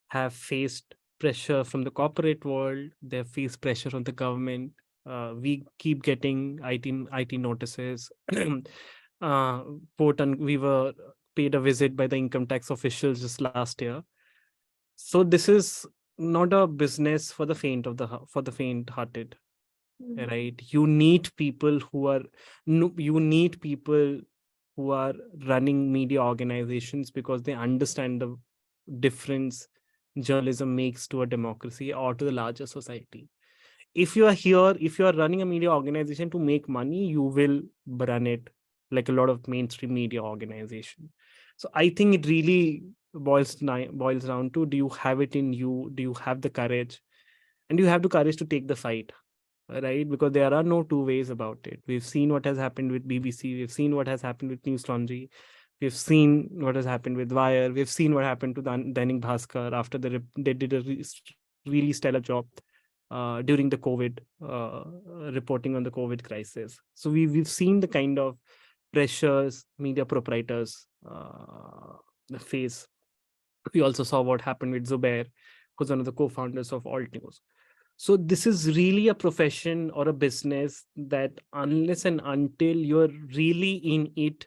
have faced pressure from the corporate world. They've faced pressure from the government. We keep getting IT notices. We were paid a visit by the income tax officials just last year. So this is not a business for the for the faint-hearted, mm, right? You need people who are, you need people who are running media organizations because they understand the difference journalism makes to a democracy or to the larger society. If you are here, if you are running a media organization to make money, you will run it like a lot of mainstream media organization. So I think it really boils down to, do you have it in you? Do you have the courage? And you have the courage to take the fight, right? Because there are no two ways about it. We've seen what has happened with BBC. We've seen what has happened with Newslaundry. We've seen what has happened with Wire. We've seen what happened to the Dainik Bhaskar after they did a really stellar job during the COVID reporting on the COVID crisis. So we've seen the kind of pressures media proprietors face. We also saw what happened with Zubair, who's one of the co-founders of Alt News. So this is really a profession or a business that unless and until you're really in it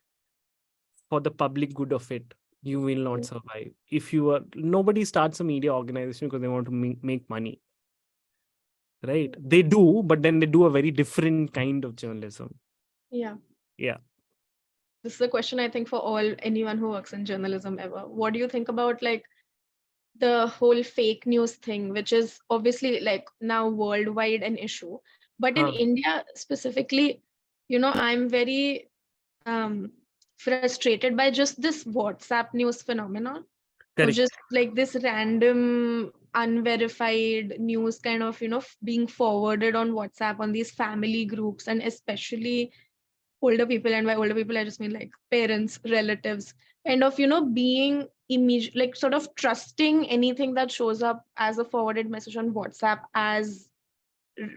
for the public good of it, you will not survive. If you are, nobody starts a media organization because they want to make money, right? They do, but then they do a very different kind of journalism. Yeah. Yeah. This is a question I think for anyone who works in journalism ever. What do you think about like the whole fake news thing, which is obviously like now worldwide an issue, but in India specifically, I'm very frustrated by just this WhatsApp news phenomenon. Correct. Just like this random unverified news kind of being forwarded on WhatsApp on these family groups, and especially older people. And by older people I just mean like parents, relatives, kind of being like sort of trusting anything that shows up as a forwarded message on WhatsApp as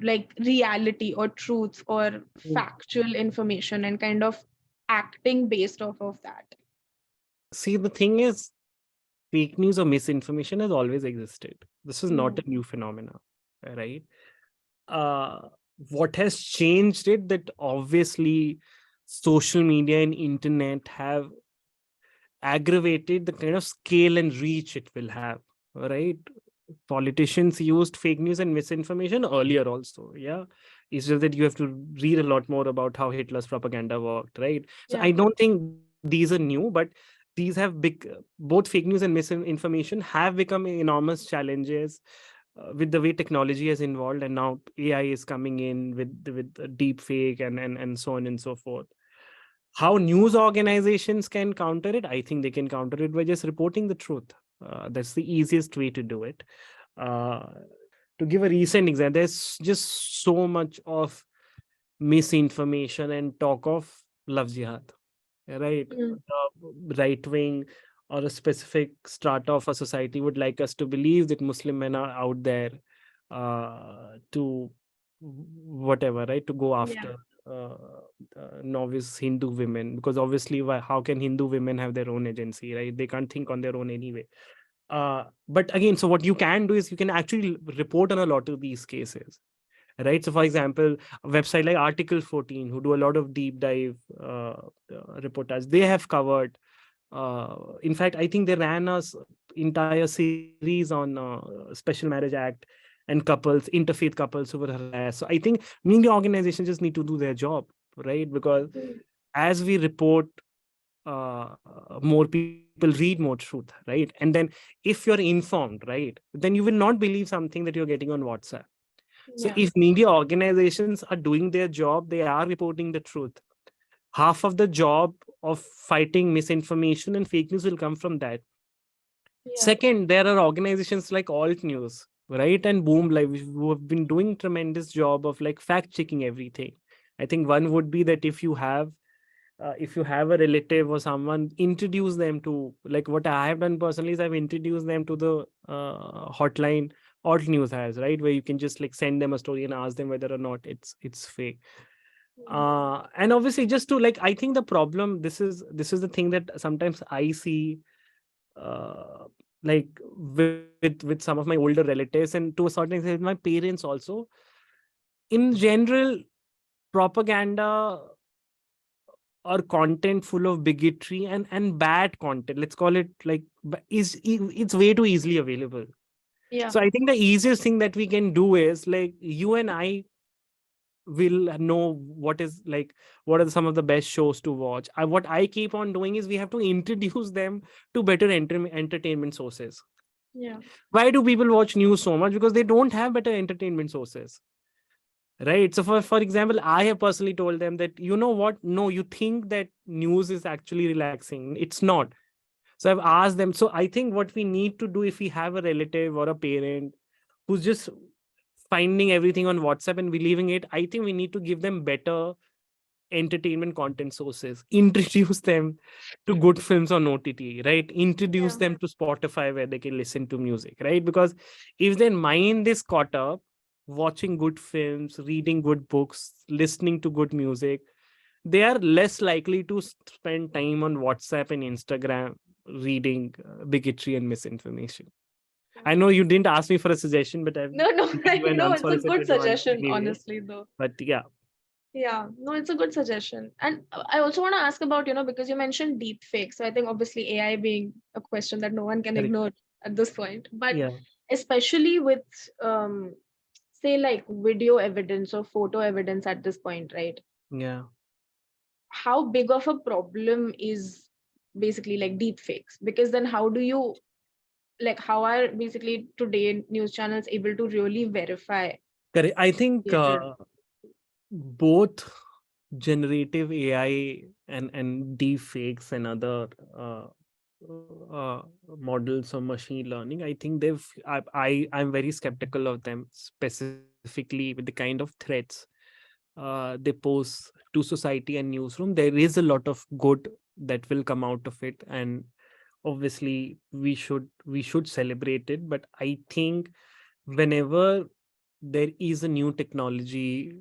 like reality or truth or factual information, and kind of acting based off of that. See, the thing is, fake news or misinformation has always existed. This is not a new phenomenon, right? What has changed it, that obviously social media and internet have aggravated the kind of scale and reach it will have, right? Politicians used fake news and misinformation earlier also. Yeah. It's just that you have to read a lot more about how Hitler's propaganda worked, right? So I don't think these are new, but these have both fake news and misinformation have become enormous challenges with the way technology has evolved, and now AI is coming in with deep fake and so on and so forth. How news organizations can counter it? I think they can counter it by just reporting the truth. That's the easiest way to do it. To give a recent example, there's just so much of misinformation and talk of love jihad, right? Right wing or a specific strata of a society would like us to believe that Muslim men are out there to whatever, right? To go after novice Hindu women, because obviously how can Hindu women have their own agency, right? They can't think on their own anyway. But again, so what you can do is you can actually report on a lot of these cases, right? So for example, a website like Article 14, who do a lot of deep dive reportage, they have covered in fact, I think they ran a entire series on Special Marriage Act and couples, interfaith couples who were harassed. So I think media organizations just need to do their job, right? Because as we report, more people read more truth, right? And then if you're informed, right, then you will not believe something that you're getting on WhatsApp. So if media organizations are doing their job, they are reporting the truth. Half of the job of fighting misinformation and fake news will come from that. Second, there are organizations like Alt News, right, and Boom Live, who have been doing tremendous job of like fact checking everything. I think one would be that if you have a relative or someone, introduce them to, like what I have done personally is I've introduced them to the hotline Alt News has, right, where you can just like send them a story and ask them whether or not it's fake. And obviously just to like, I think the problem, this is the thing that sometimes I see like with some of my older relatives, and to a certain extent my parents also. In general, propaganda or content full of bigotry and bad content, let's call it like, it's way too easily available. So I think the easiest thing that we can do is like, you and I we'll know what is like, what are some of the best shows to watch. What I keep on doing is we have to introduce them to better entertainment sources. Yeah. Why do people watch news so much? Because they don't have better entertainment sources, right? So for example, I have personally told them that, you know what, no, you think that news is actually relaxing, it's not. So I've asked them. So I think what we need to do, if we have a relative or a parent who's just finding everything on WhatsApp and believing it, I think we need to give them better entertainment content sources. Introduce them to good films on OTT, right? Introduce Yeah. them to Spotify where they can listen to music, right? Because if their mind is caught up watching good films, reading good books, listening to good music, they are less likely to spend time on WhatsApp and Instagram reading bigotry and misinformation. I know you didn't ask me for a suggestion, but I've No, no, given you an no, it's a good unsolicited one suggestion, anyway. honestly, though. But yeah, Yeah, no, it's a good suggestion. And I also want to ask about, because you mentioned deep fake. So I think obviously AI being a question that no one can correct. ignore at this point, but Yeah, especially with say like video evidence or photo evidence at this point, right? yeah. How big of a problem is basically like deep fakes? Because then how do you, like, how are basically today news channels able to really verify Correct. I think created? both generative AI and deep fakes and other models of machine learning, I think I'm very skeptical of them, specifically with the kind of threats they pose to society and newsroom. There is a lot of good that will come out of it, and obviously we should celebrate it. But I think whenever there is a new technology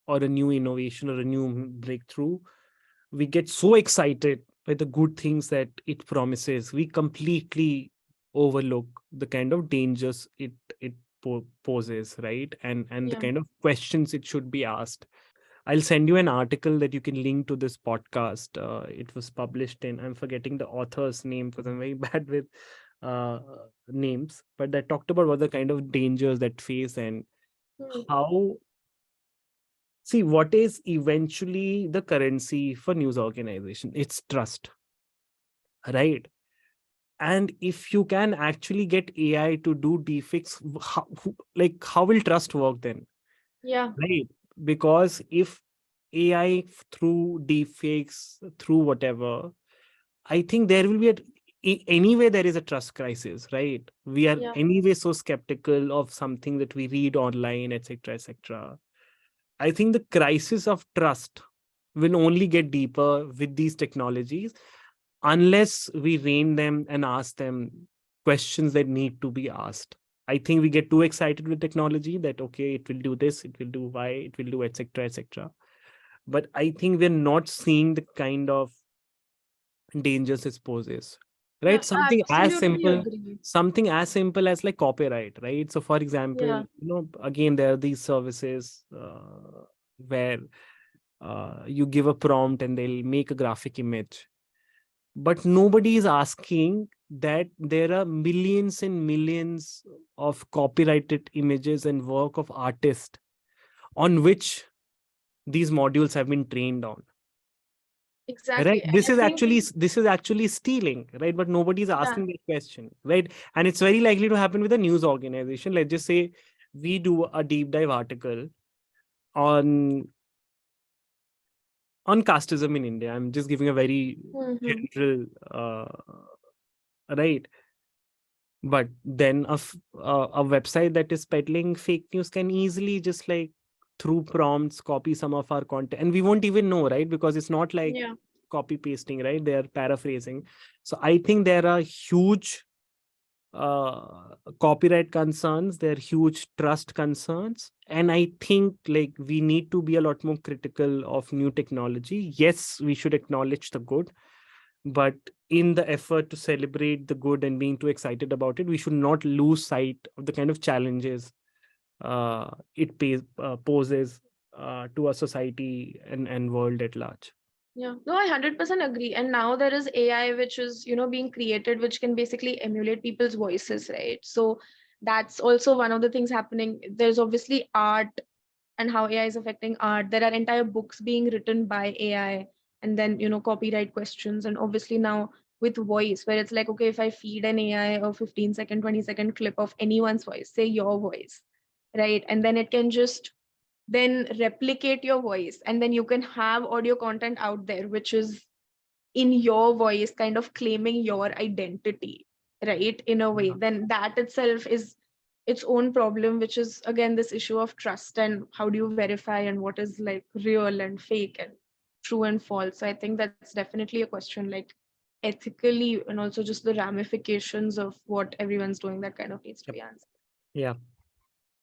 or a new innovation or a new breakthrough, we get so excited by the good things that it promises, we completely overlook the kind of dangers it poses, right? And the Yeah. kind of questions it should be asked. I'll send you an article that you can link to this podcast. It was published in, I'm forgetting the author's name because I'm very bad with uh, names, but that talked about what the kind of dangers that face and Hmm. how, see, what is eventually the currency for news organization? It's trust, right? And if you can actually get AI to do deepfakes, how will trust work then? Yeah. Right. Because if AI through deepfakes, through whatever, I think there will be anyway, there is a trust crisis, right? We are Yeah. anyway so skeptical of something that we read online, etc., etc. I think the crisis of trust will only get deeper with these technologies unless we rein them and ask them questions that need to be asked. I think we get too excited with technology that, okay, it will do this, it will do Y, it will do etc. etc. But I think we're not seeing the kind of dangers it poses. Yeah, Right? absolutely agree. Something as simple as like copyright, right? So for example, Yeah. again, there are these services where you give a prompt and they'll make a graphic image, but nobody is asking that there are millions and millions of copyrighted images and work of artists on which these modules have been trained on, right? Exactly. And this I is think, actually this is actually stealing, right? But nobody is yeah, asking that question, right? And it's very likely to happen with a news organization. Let's just say we do a deep dive article on casteism in India. I'm just giving a very hmm, general right. But then a website that is peddling fake news can easily just like through prompts copy some of our content, and we won't even know, right? Because it's not like yeah, copy pasting, right? They are paraphrasing. So I think there are huge copyright concerns, there are huge trust concerns, and I think like we need to be a lot more critical of new technology. Yes, we should acknowledge the good, but in the effort to celebrate the good and being too excited about it, we should not lose sight of the kind of challenges poses to our society and world at large. yeah. No, I 100% agree. And now there is AI, which is, being created, which can basically emulate people's voices, right? So that's also one of the things happening. There's obviously art and how AI is affecting art. There are entire books being written by AI, and then copyright questions, and obviously now with voice, where it's like, okay, if I feed an AI a 15-second, 20-second clip of anyone's voice, say your voice, right, and then it can just then replicate your voice, and then you can have audio content out there which is in your voice, kind of claiming your identity, right, in a way, then that itself is its own problem, which is again this issue of trust and how do you verify and what is like real and fake and true and false. So I think that's definitely a question, like ethically, and also just the ramifications of what everyone's doing, that kind of needs to be answered. Yeah.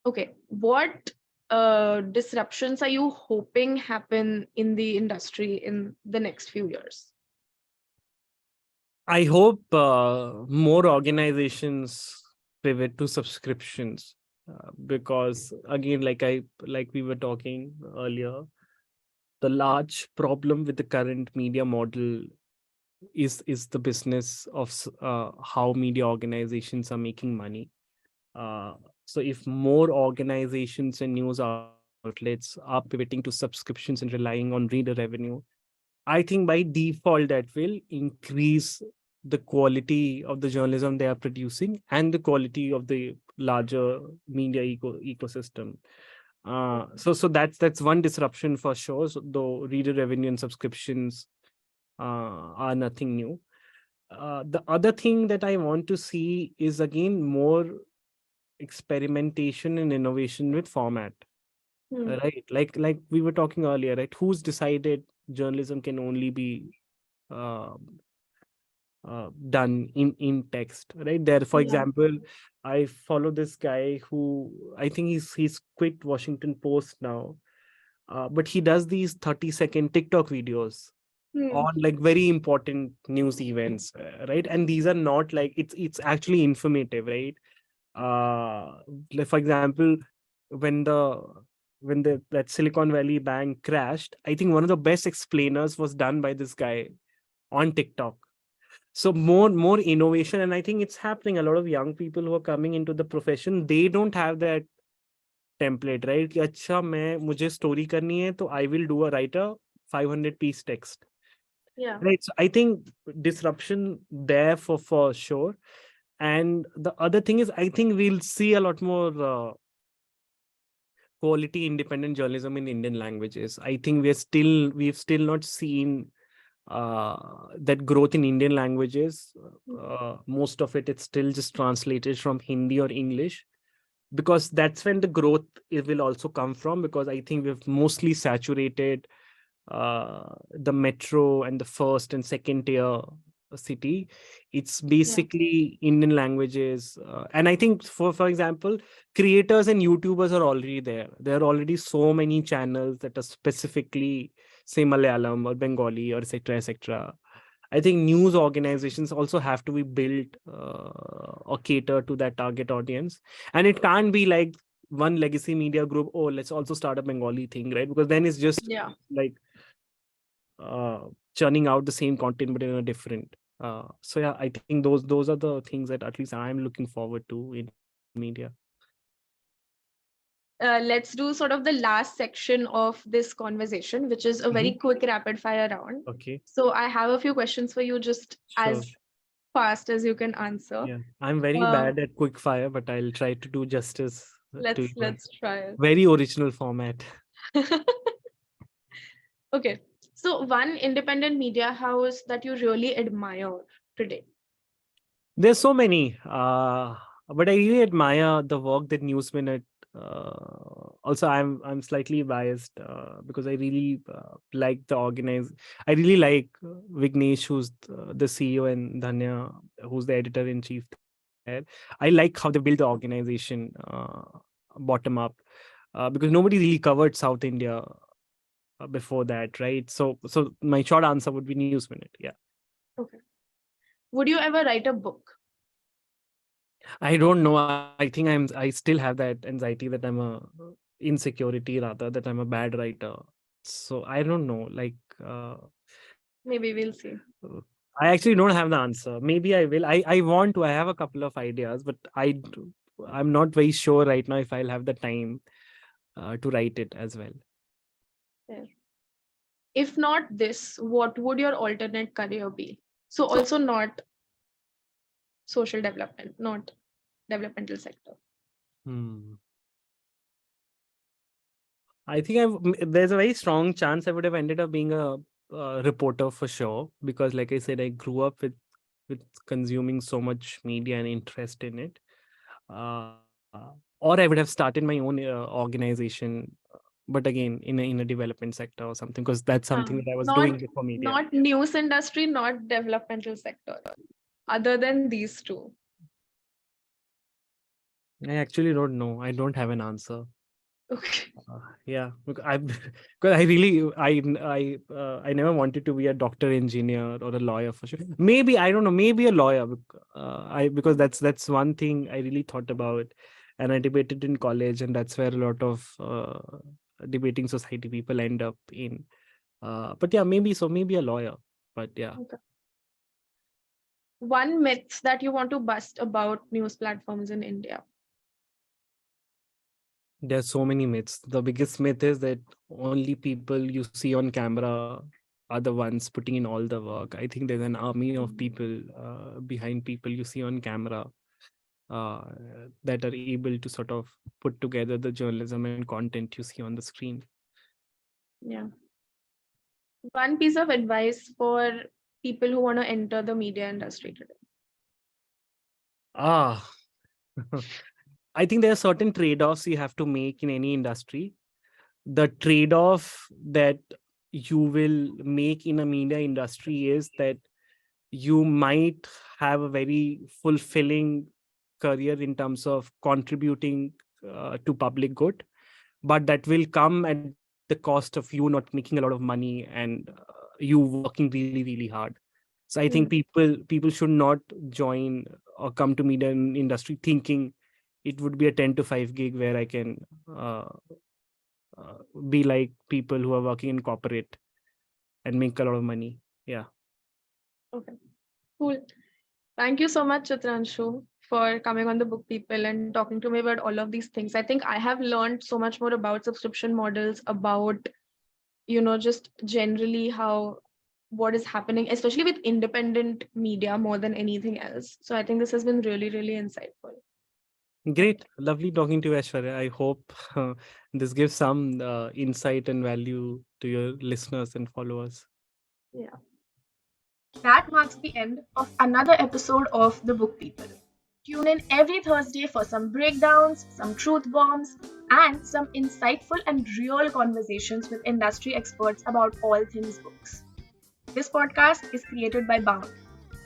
Okay, what disruptions are you hoping happen in the industry in the next few years? I hope more organizations pivot to subscriptions because again, like we were talking earlier, the large problem with the current media model is the business of how media organizations are making money. So if more organizations and news outlets are pivoting to subscriptions and relying on reader revenue, I think by default that will increase the quality of the journalism they are producing and the quality of the larger media ecosystem. So that's one disruption for sure. So though reader revenue and subscriptions are nothing new. The other thing that I want to see is again more experimentation and innovation with format. Right, like we were talking earlier, right? Who's decided journalism can only be uh, done in text, right? There, for example, I follow this guy who I think he's quit Washington Post now, but he does these 30-second TikTok videos on like very important news events, right? And these are not like it's actually informative, right? Like for example, when that Silicon Valley bank crashed, I think one of the best explainers was done by this guy on TikTok. So more innovation, and I think it's happening. A lot of young people who are coming into the profession, they don't have that template, right? कि अच्छा मैं मुझे story करनी है, तो I will do a write a 500-piece text. Yeah. Right. So I think disruption there for sure. And the other thing is, I think we'll see a lot more quality independent journalism in Indian languages. I think we've still not seen that growth in Indian languages. Most of it's still just translated from Hindi or English, because that's when the growth will also come from, because I think we've mostly saturated the metro and the first and second tier city. It's basically Indian languages, and I think for example, creators and YouTubers are already there are already so many channels that are specifically say Malayalam or Bengali or etc. I think news organizations also have to be built or cater to that target audience, and it can't be like one legacy media group, oh, let's also start a Bengali thing, right? Because then it's just like churning out the same content but in a different. So yeah, I think those are the things that at least I'm looking forward to in media. Let's do sort of the last section of this conversation, which is a very quick rapid fire round. Okay. So I have a few questions for you, just as fast as you can answer. Yeah, I'm very bad at quick fire, but I'll try to do justice. Let's try it. Very original format. Okay. So one independent media house that you really admire today? There's so many, but I really admire the work that News Minute. Also, I'm slightly biased because I really like the I really like Vignesh, who's the CEO, and Dhanya, who's the editor-in-chief there. I like how they build the organization bottom up, because nobody really covered South India before that, right? So my short answer would be News Minute. Yeah. Okay. Would you ever write a book? I don't know. I think I still have that anxiety that I'm a insecurity rather, that I'm a bad writer. So I don't know. Like maybe we'll see. I actually don't have the answer. Maybe I will. I want to. I have a couple of ideas, but I'm not very sure right now if I'll have the time. to write it as well. Fair. If not this, what would your alternate career be? So also not social development, not developmental sector. I think there's a very strong chance I would have ended up being a reporter for sure, because like I said, I grew up with consuming so much media and interest in it. Or I would have started my own organization, but again in a development sector or something, because that's something that I was doing before media. Not news industry, not developmental sector. Other than these two. I actually don't know. I don't have an answer. Okay. Yeah, because I never wanted to be a doctor, engineer, or a lawyer for sure. Maybe I don't know. Maybe a lawyer. Because that's one thing I really thought about, and I debated in college, and that's where a lot of debating society people end up in. But yeah, maybe a lawyer. But yeah. Okay. One myth that you want to bust about news platforms in India. There's so many myths. The biggest myth is that only people you see on camera are the ones putting in all the work. I think there's an army of people behind people you see on camera that are able to sort of put together the journalism and content you see on the screen. Yeah. One piece of advice for people who want to enter the media industry today. I think there are certain trade-offs you have to make in any industry. The trade-off that you will make in a media industry is that you might have a very fulfilling career in terms of contributing to public good, but that will come at the cost of you not making a lot of money and you working really, really hard. So I think people should not join or come to media industry thinking it would be a 10 to 5 gig where I can be like people who are working in corporate and make a lot of money. Yeah. Okay, cool. Thank you so much, Chitranshu, for coming on the Book People and talking to me about all of these things. I think I have learned so much more about subscription models, about, just generally what is happening, especially with independent media more than anything else. So I think this has been really, really insightful. Great. Lovely talking to you, Aishwarya. I hope this gives some insight and value to your listeners and followers. Yeah. That marks the end of another episode of The Book People. Tune in every Thursday for some breakdowns, some truth bombs, and some insightful and real conversations with industry experts about all things books. This podcast is created by Bound.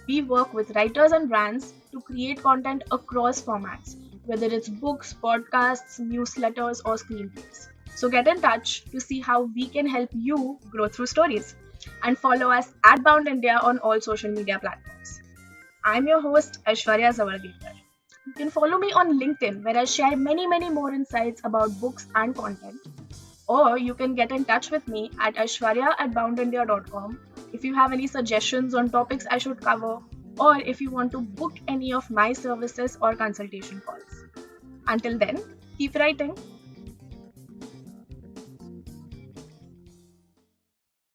We work with writers and brands to create content across formats, whether it's books, podcasts, newsletters, or screenplays. So get in touch to see how we can help you grow through stories. And follow us at Bound India on all social media platforms. I'm your host, Aishwarya Zawargekar. You can follow me on LinkedIn, where I share many more insights about books and content. Or you can get in touch with me at aishwarya@boundindia.com if you have any suggestions on topics I should cover, or if you want to book any of my services or consultation calls. Until then, keep writing.